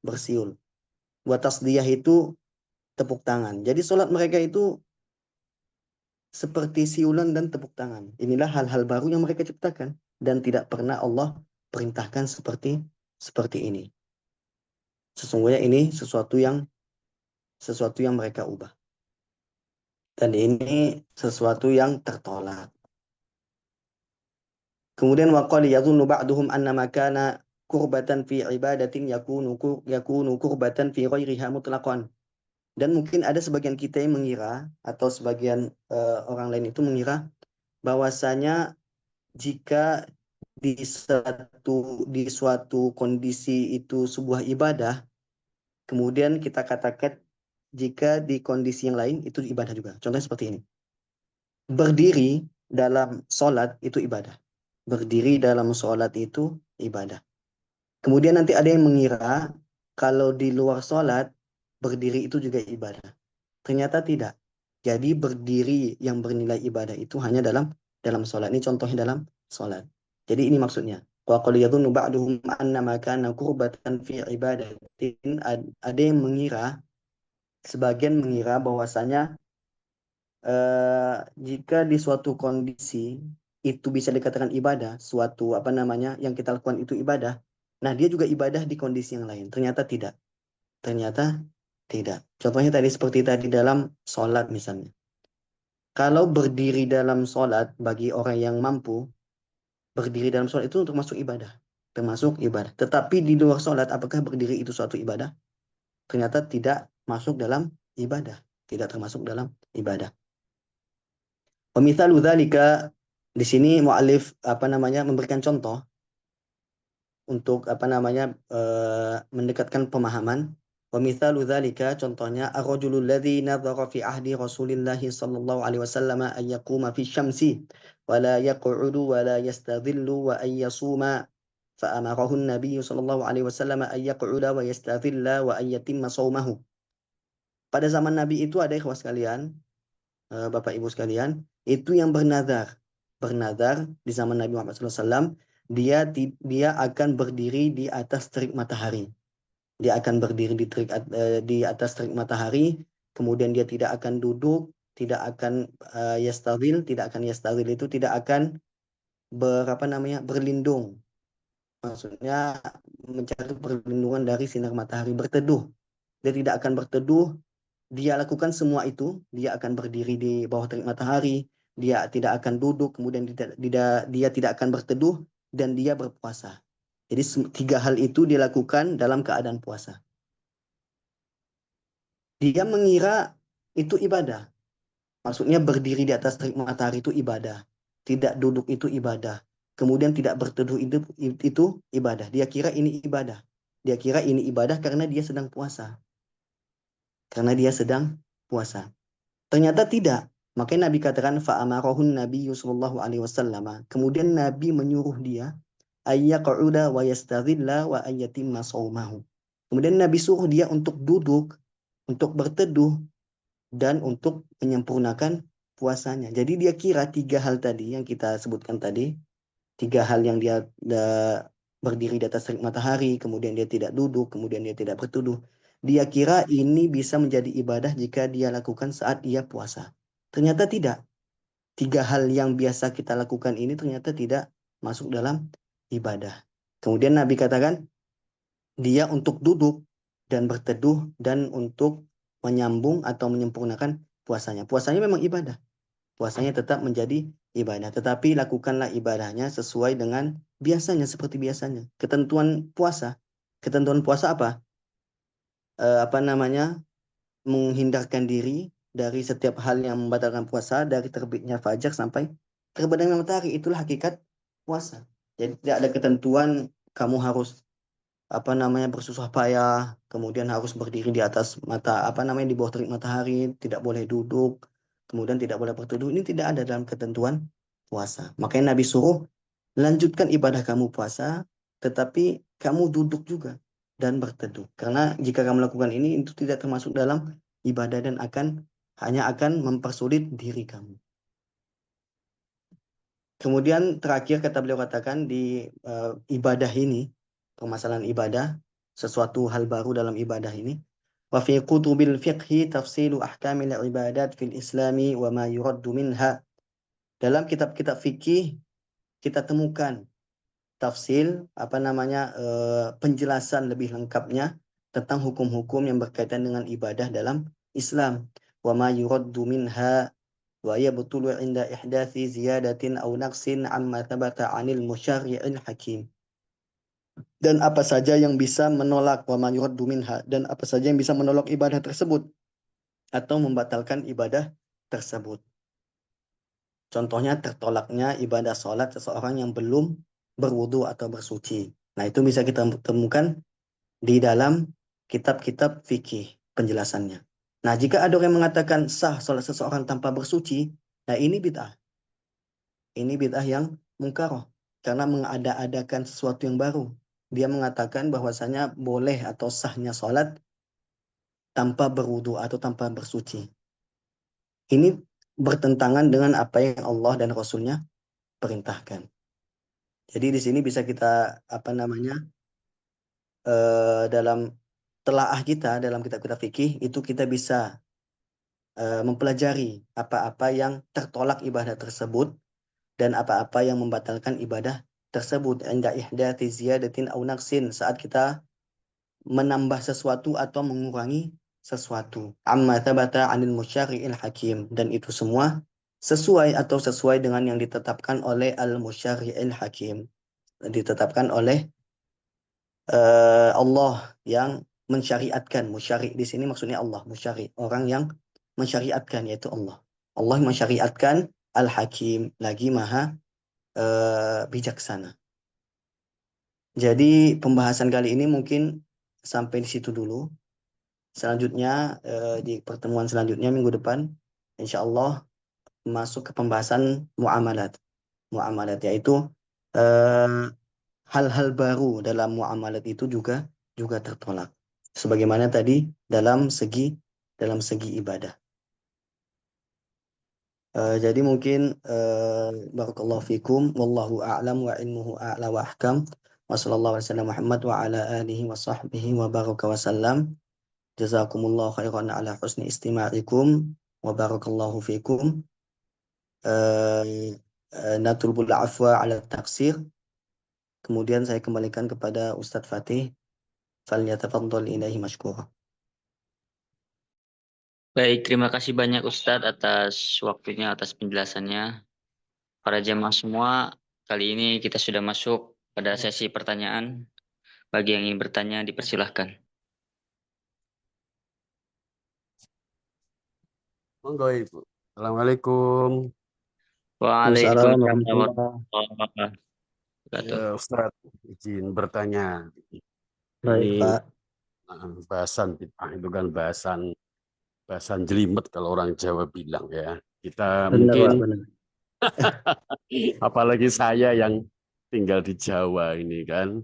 Bersiul. Wa tasdiyah itu tepuk tangan. Jadi sholat mereka itu seperti siulan dan tepuk tangan. Inilah hal-hal baru yang mereka ciptakan dan tidak pernah Allah perintahkan seperti ini. Sesungguhnya ini sesuatu yang mereka ubah. Dan ini sesuatu yang tertolak. Kemudian waqala yadhunnu ba'duhum anna makana kurbatan fi ibadatin yakunu kurbatan fi ghairiha mutlaqan. Dan mungkin ada sebagian kita yang mengira atau sebagian orang lain itu mengira bahwasanya jika di suatu kondisi itu sebuah ibadah, kemudian kita katakan jika di kondisi yang lain itu ibadah juga. Contohnya seperti ini. Berdiri dalam sholat itu ibadah. Berdiri dalam sholat itu ibadah. Kemudian nanti ada yang mengira kalau di luar sholat berdiri itu juga ibadah. Ternyata tidak. Jadi berdiri yang bernilai ibadah itu hanya dalam sholat. Ini contohnya dalam sholat. Jadi ini maksudnya. Wa qad yadhunnu ba'duhum anna ma kana qurbatan fi ibadatin. Ada yang mengira, sebagian mengira bahwasanya jika di suatu kondisi itu bisa dikatakan ibadah, suatu apa namanya yang kita lakukan itu ibadah. Nah, dia juga ibadah di kondisi yang lain. Ternyata tidak. Ternyata tidak. Contohnya tadi seperti tadi dalam sholat misalnya. Kalau berdiri dalam sholat bagi orang yang mampu, berdiri dalam sholat itu untuk masuk ibadah. Termasuk ibadah. Tetapi di luar sholat, apakah berdiri itu suatu ibadah? Ternyata tidak masuk dalam ibadah. Tidak termasuk dalam ibadah. Pemithalu dzalika, di sini mu'alif apa namanya memberikan contoh untuk apa namanya mendekatkan pemahaman. Wa mithalu dzalika, contohnya ar-rajulu alladhi nadhara fi ahdi Rasulillah sallallahu alaihi wasallam an yaquma fi syamsi wa la yaq'udu wa la yastadhillu wa an yasuma fa amarahu an-nabiy sallallahu alaihi wasallam an yaq'uda wa yastadhilla wa an yatimma shaumahu. Pada zaman Nabi itu ada ikhwas sekalian, Bapak Ibu sekalian, itu yang bernazar. Bernazar di zaman Nabi Muhammad SAW, dia akan berdiri di atas terik matahari. Dia akan berdiri di atas terik matahari, kemudian dia tidak akan duduk, tidak akan yastazil itu tidak akan berlindung. Maksudnya mencari perlindungan dari sinar matahari, berteduh. Dia tidak akan berteduh, dia lakukan semua itu, dia akan berdiri di bawah terik matahari, dia tidak akan duduk, kemudian dia tidak akan berteduh, dan dia berpuasa. Jadi tiga hal itu dilakukan dalam keadaan puasa. Dia mengira itu ibadah. Maksudnya berdiri di atas terik matahari itu ibadah. Tidak duduk itu ibadah. Kemudian tidak berteduh itu ibadah. Dia kira ini ibadah. Dia kira ini ibadah karena dia sedang puasa. Karena dia sedang puasa. Ternyata tidak. Makanya Nabi katakan fa'amarahun Nabi sallallahu alaihi wasallam. Kemudian Nabi menyuruh dia ayyaq'uda wa yastadhilla wa ayyatimma shaumahu. Kemudian Nabi suruh dia untuk duduk, untuk berteduh dan untuk menyempurnakan puasanya. Jadi dia kira tiga hal tadi yang kita sebutkan tadi, tiga hal yang dia berdiri di atas terik matahari, kemudian dia tidak duduk, kemudian dia tidak berteduh. Dia kira ini bisa menjadi ibadah jika dia lakukan saat dia puasa. Ternyata tidak. Tiga hal yang biasa kita lakukan ini ternyata tidak masuk dalam ibadah. Kemudian Nabi katakan, dia untuk duduk dan berteduh dan untuk menyambung atau menyempurnakan puasanya. Puasanya memang ibadah. Puasanya tetap menjadi ibadah. Tetapi lakukanlah ibadahnya sesuai dengan biasanya, seperti biasanya. Ketentuan puasa. Ketentuan puasa apa? Apa namanya? Menghindarkan diri dari setiap hal yang membatalkan puasa, dari terbitnya fajar sampai terbenamnya matahari. Itulah hakikat puasa. Jadi tidak ada ketentuan kamu harus apa namanya bersusah payah, kemudian harus berdiri di atas di bawah terik matahari, tidak boleh duduk, kemudian tidak boleh berteduh. Ini tidak ada dalam ketentuan puasa. Makanya Nabi suruh lanjutkan ibadah kamu puasa, tetapi kamu duduk juga dan berteduh. Karena jika kamu lakukan ini, itu tidak termasuk dalam ibadah dan hanya akan mempersulit diri kamu. Kemudian terakhir kata beliau katakan di ibadah ini, permasalahan ibadah, sesuatu hal baru dalam ibadah ini. Wa fi kutubil fiqhi tafsilu ahkamil ibadat fil islami wa ma yuraddu minha. Dalam kitab-kitab fikih kita temukan tafsil penjelasan lebih lengkapnya tentang hukum-hukum yang berkaitan dengan ibadah dalam Islam. Wa ma yuraddu minha wa yabtulu inda ihdathi ziyadatin aw naqsin amma thabata 'anil musyarri'il hakim. Dan apa saja yang bisa menolak wa ma yuraddu minha, dan apa saja yang bisa menolak ibadah tersebut atau membatalkan ibadah tersebut. Contohnya tertolaknya ibadah sholat seseorang yang belum berwudu atau bersuci. Nah, itu bisa kita temukan di dalam kitab-kitab fikih penjelasannya. Nah, jika ada orang yang mengatakan sah sholat seseorang tanpa bersuci, nah ini bid'ah. Ini bid'ah yang mungkaroh. Karena mengada-adakan sesuatu yang baru. Dia mengatakan bahwasanya boleh atau sahnya sholat tanpa berwudu atau tanpa bersuci. Ini bertentangan dengan apa yang Allah dan Rasulnya perintahkan. Jadi di sini bisa kita dalam telaah kita dalam kitab-kitab fikih itu kita bisa mempelajari apa-apa yang tertolak ibadah tersebut dan apa-apa yang membatalkan ibadah tersebut. Inda ihdati ziyadatin aw naqsin, saat kita menambah sesuatu atau mengurangi sesuatu. Amma thabata 'anil musyari'il hakim, dan itu semua sesuai dengan yang ditetapkan oleh al-musyari'il hakim. Ditetapkan oleh Allah yang mensyariatkan. Musyari di sini maksudnya Allah, musyari, orang yang mensyariatkan, yaitu Allah. Allah mensyariatkan, Al-Hakim, lagi maha bijaksana. Jadi pembahasan kali ini mungkin sampai di situ dulu. Selanjutnya di pertemuan selanjutnya minggu depan, insya Allah masuk ke pembahasan muamalat. Muamalat yaitu eh, hal-hal baru dalam muamalat itu juga tertolak. Sebagaimana tadi dalam segi ibadah. Jadi mungkin barakallahu fikum wallahu a'lam wa ilmuhu a'la wa ahkam. Wa sallallahu alaihi wasallam Muhammad wa ala alihi wa sahbihi wa baraka wa sallam. Jazakumullahu khairan ala husni istima'ikum wa barakallahu fikum. Natulbul afwa ala taksir. Kemudian saya kembalikan kepada Ustadz Fatih. Falyatafaddal ilaihi mashkura. Baik, terima kasih banyak Ustadz atas waktunya, atas penjelasannya. Para jemaah semua, kali ini kita sudah masuk pada sesi pertanyaan. Bagi yang ingin bertanya, dipersilahkan. Monggo Ibu. Assalamualaikum. Waalaikumsalam Waalaikumsalam warahmatullahi. warahmatullahi wabarakatuh. Ya, Ustaz, izin bertanya. Baik, Ini Pak. bahasan bid'ah itu kan bahasan bahasan jelimet kalau orang Jawa bilang ya. Kita Benar, mungkin Pak, benar. apalagi saya yang tinggal di Jawa ini kan,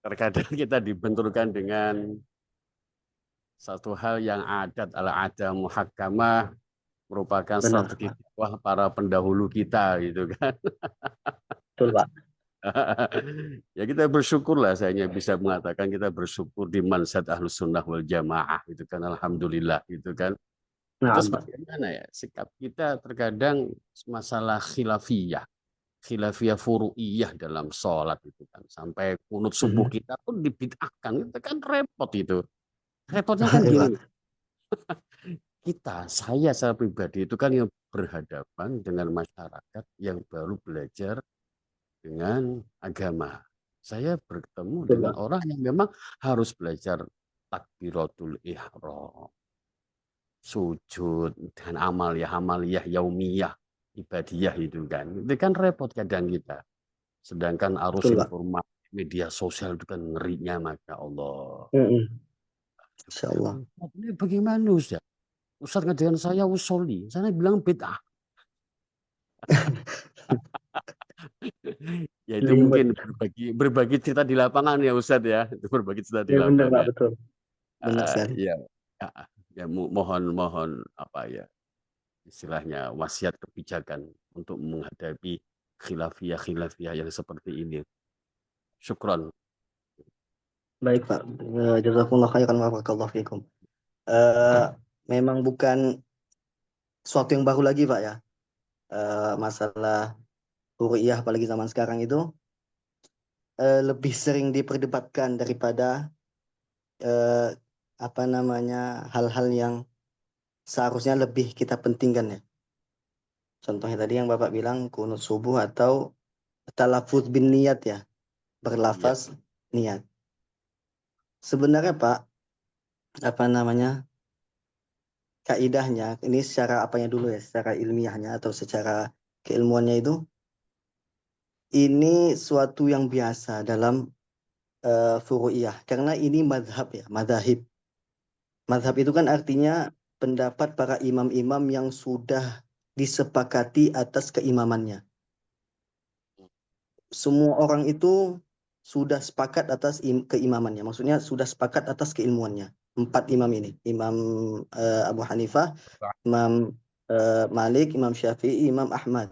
terkadang kita dibenturkan dengan satu hal yang adat ala ada muhakkamah, merupakan Benar, strategi Pak. dakwah para pendahulu kita gitu kan. Betul, Pak. Ya kita bersyukurlah, saya hanya bisa mengatakan kita bersyukur di mansat ahlus sunnah wal jamaah itu kan, alhamdulillah gitu kan. Nah, Terus Pak. bagaimana ya sikap kita terkadang masalah khilafiyah furu'iyah dalam sholat itu kan, sampai kunut subuh Mhm. kita pun dibid'ahkan, itu kan repot itu. Repotnya kan Iya, Pak. gini, saya secara pribadi itu kan yang berhadapan dengan masyarakat yang baru belajar dengan agama. Saya bertemu Betul, dengan Pak. orang yang memang harus belajar takbiratul ihram, sujud, dan amaliyah yaumiyah, ibadiyah itu kan. Itu kan repot kadang kita. Sedangkan arus Betul, Pak. informasi media sosial itu kan ngerinya, maka Allah. Mhm. Insya Allah. Ini bagaimana Ustaz? Ustaz ngajarin saya usoli, saya bilang bid'ah. Ya itu Jelimet. mungkin berbagi cerita di lapangan ya Ustadz ya. Itu berbagi cerita di Ya benar Pak, lapangan. betul. Benar Ah, sekali. ya, ah, ya mohon apa ya istilahnya wasiat kebijakan untuk menghadapi khilafiyah yang seperti ini. Syukron. Baik Pak, jazakumullah khairan wa barakallahu fikum. Eh, Memang bukan suatu yang baru lagi Pak ya. Masalah ru'iyah apalagi zaman sekarang itu lebih sering diperdebatkan daripada eh, apa namanya hal-hal yang seharusnya lebih kita pentingkan ya. Contohnya tadi yang Bapak bilang kunut subuh atau talafuz bin niat ya, Ya, berlafaz niat. Sebenarnya Pak, apa namanya kaidahnya ini secara apanya dulu ya, secara ilmiahnya atau secara keilmuannya itu ini suatu yang biasa dalam furu'iyah karena ini madhab ya, madhahib. Madhab itu kan artinya pendapat para imam-imam yang sudah disepakati atas keimamannya. Semua orang itu sudah sepakat atas keimamannya. Maksudnya sudah sepakat atas keilmuannya. Empat imam ini. Imam Abu Hanifah, Imam Malik, Imam Syafi'i, Imam Ahmad.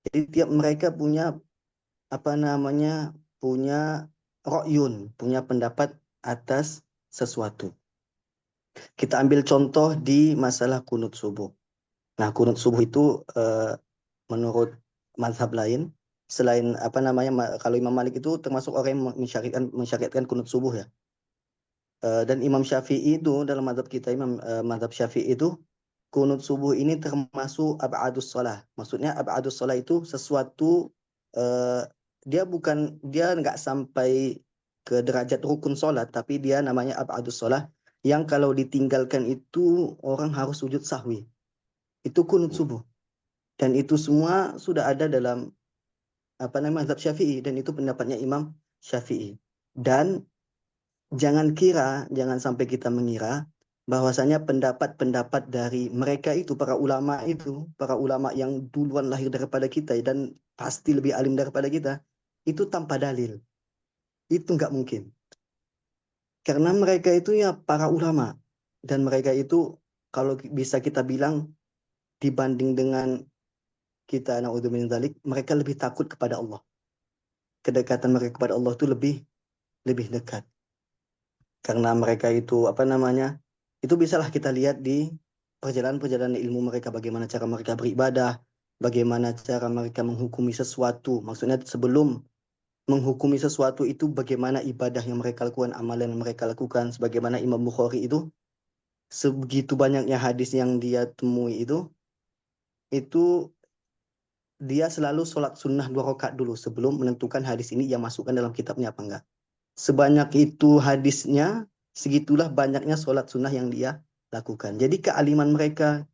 Jadi tiap mereka punya apa namanya punya ro'yun, punya pendapat atas sesuatu. Kita ambil contoh di masalah kunut subuh. Nah, kunut subuh itu menurut mazhab lain selain apa namanya kalau Imam Malik itu termasuk orang yang mensyariatkan kunut subuh ya. Dan Imam Syafi'i itu dalam mazhab kita mazhab Syafi'i itu kunut subuh ini termasuk ab'adus shalah. Maksudnya ab'adus shalah itu sesuatu eh, dia nggak sampai ke derajat rukun sholat tapi dia namanya ab'adus shalah yang kalau ditinggalkan itu orang harus sujud sahwi. Itu kunut subuh. Dan itu semua sudah ada dalam apa namanya mazhab Syafi'i dan itu pendapatnya Imam Syafi'i. Dan jangan sampai kita mengira bahwasanya pendapat-pendapat dari mereka itu para ulama yang duluan lahir daripada kita dan pasti lebih alim daripada kita, itu tanpa dalil. Itu nggak mungkin. Karena mereka itu ya para ulama dan mereka itu kalau bisa kita bilang dibanding dengan kita naudzubillah min dzalik, mereka lebih takut kepada Allah. Kedekatan mereka kepada Allah itu lebih lebih dekat. Karena mereka itu apa namanya? Itu bisalah kita lihat di perjalanan-perjalanan ilmu mereka, bagaimana cara mereka beribadah, bagaimana cara mereka menghukumi sesuatu. Maksudnya sebelum menghukumi sesuatu itu bagaimana ibadah yang mereka lakukan, amalan yang mereka lakukan. Sebagaimana Imam Bukhari itu sebegitu banyaknya hadis yang dia temui itu dia selalu sholat sunnah 2 rakaat dulu sebelum menentukan hadis ini yang masukkan dalam kitabnya apa enggak. Sebanyak itu hadisnya, segitulah banyaknya sholat sunnah yang dia lakukan. Jadi kealiman mereka,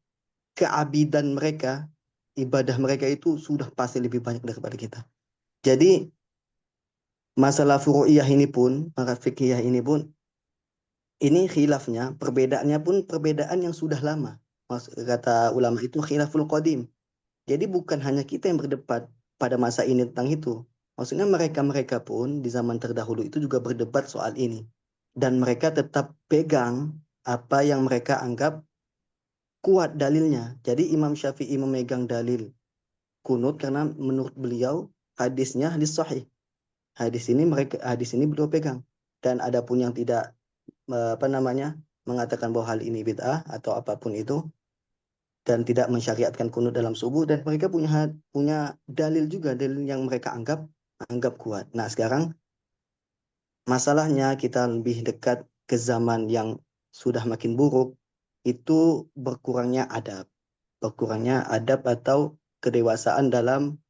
keabidan mereka, ibadah mereka itu sudah pasti lebih banyak daripada kita. Jadi masalah furu'iyah ini pun, maka fikih ini pun, ini khilafnya, perbedaannya pun perbedaan yang sudah lama. Kata ulama itu khilaful qadim. Jadi bukan hanya kita yang berdebat pada masa ini tentang itu. Maksudnya mereka-mereka pun di zaman terdahulu itu juga berdebat soal ini. Dan mereka tetap pegang apa yang mereka anggap kuat dalilnya. Jadi Imam Syafi'i memegang dalil kunut karena menurut beliau hadisnya hadis sahih. Hadis ini beliau pegang. Dan adapun yang tidak apa namanya mengatakan bahwa hal ini bid'ah atau apapun itu dan tidak mensyariatkan kunut dalam subuh dan mereka punya dalil juga dalil yang mereka anggap kuat. Nah, sekarang masalahnya kita lebih dekat ke zaman yang sudah makin buruk itu berkurangnya adab atau kedewasaan dalam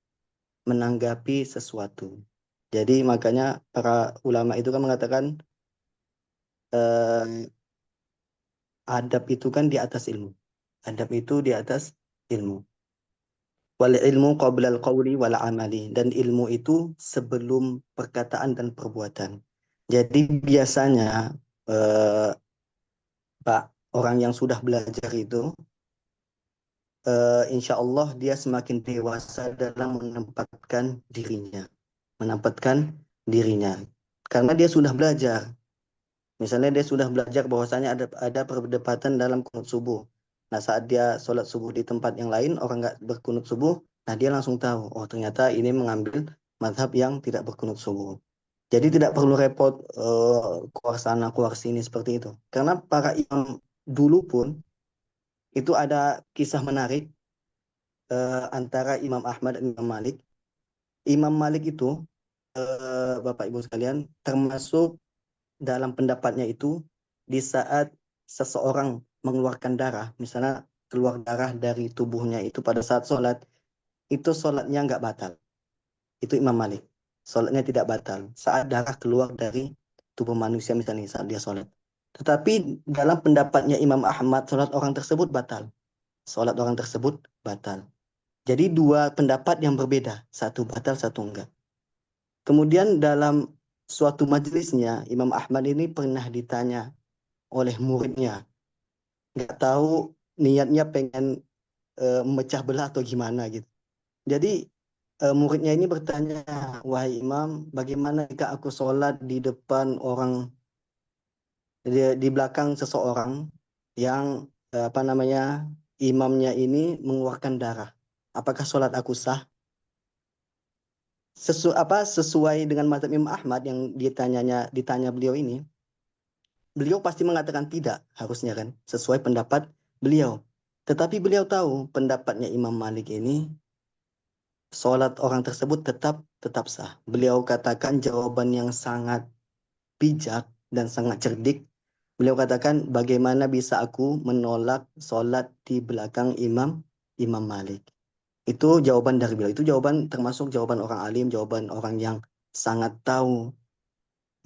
menanggapi sesuatu. Jadi makanya para ulama itu kan mengatakan eh, adab itu kan di atas ilmu. Adab itu di atas ilmu. Wal ilmu qabla al qawli wal amali. Dan ilmu itu sebelum perkataan dan perbuatan. Jadi biasanya eh, Pak, orang yang sudah belajar itu insya Allah dia semakin dewasa dalam menempatkan dirinya. Karena dia sudah belajar. Misalnya dia sudah belajar bahwasanya ada perdebatan dalam kunut subuh. Nah, saat dia sholat subuh di tempat yang lain, orang nggak berkunut subuh, nah dia langsung tahu, oh ternyata ini mengambil mazhab yang tidak berkunut subuh. Jadi tidak perlu repot keluar sana, keluar sini seperti itu. Karena para imam dulu pun itu ada kisah menarik antara Imam Ahmad dan Imam Malik. Imam Malik itu, Bapak Ibu sekalian, termasuk dalam pendapatnya itu di saat seseorang mengeluarkan darah, misalnya keluar darah dari tubuhnya itu pada saat sholat, itu sholatnya nggak batal. Itu Imam Malik. Sholatnya tidak batal saat darah keluar dari tubuh manusia misalnya saat dia sholat. Tetapi dalam pendapatnya Imam Ahmad, sholat orang tersebut batal. Sholat orang tersebut batal. Jadi dua pendapat yang berbeda. Satu batal, satu enggak. Kemudian dalam suatu majelisnya, Imam Ahmad ini pernah ditanya oleh muridnya. Nggak tahu niatnya pengen memecah belah atau gimana gitu. Jadi muridnya ini bertanya, wahai Imam, bagaimana jika aku sholat di depan orang, di belakang seseorang yang imamnya ini mengeluarkan darah. Apakah sholat aku sah? Sesuai dengan mazhab Imam Ahmad yang ditanya beliau ini, beliau pasti mengatakan tidak, harusnya kan, sesuai pendapat beliau. Tetapi beliau tahu pendapatnya Imam Malik ini, sholat orang tersebut tetap sah. Beliau katakan jawaban yang sangat bijak dan sangat cerdik. Beliau katakan, bagaimana bisa aku menolak sholat di belakang Imam Malik? Itu jawaban dari beliau. Itu jawaban termasuk jawaban orang alim, jawaban orang yang sangat tahu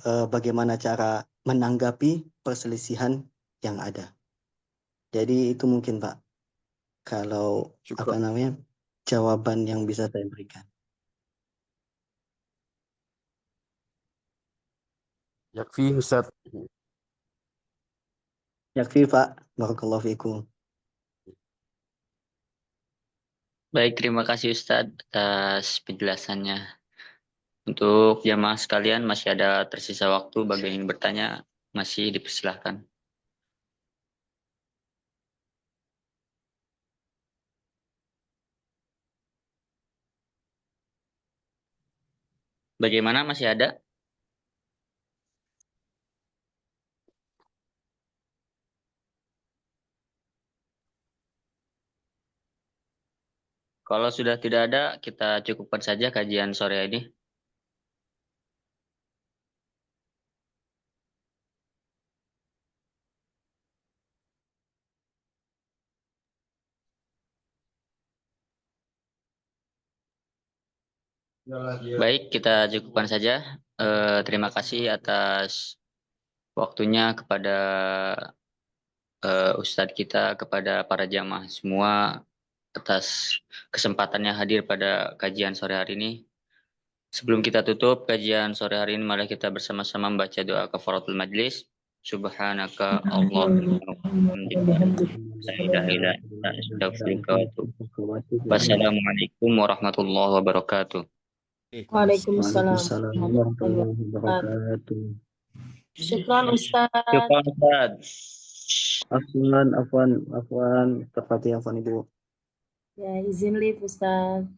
bagaimana cara menanggapi perselisihan yang ada. Jadi itu mungkin Pak, kalau Syukur. jawaban yang bisa saya berikan. Yakfi Ustaz. Yakfi Pak, barakallahu fikum. Baik, terima kasih Ustadz atas penjelasannya. Untuk jamaah sekalian, masih ada tersisa waktu bagi yang ingin bertanya, masih dipersilahkan. Bagaimana, masih ada? Kalau sudah tidak ada, kita cukupkan saja kajian sore ini. Baik, kita cukupkan saja. Terima kasih atas waktunya kepada Ustadz kita, kepada para jamaah semua, atas kesempatannya hadir pada kajian sore hari ini. Sebelum kita tutup kajian sore hari ini, mari kita bersama-sama membaca doa kafaratul majlis. Subhanaka Allahumma wa bihamdika, la ilaha illa anta, astaghfiruka wa atubu. Wassalamualaikum warahmatullahi wabarakatuh. Waalaikumsalam Waalaikumsalam warahmatullahi warahmatullahi wabarakatuh. wabarakatuh. Syukran Ustaz. Syukran Ustaz. Afwan, Tepati Afwan Ibu. Ya, izin live Ustaz.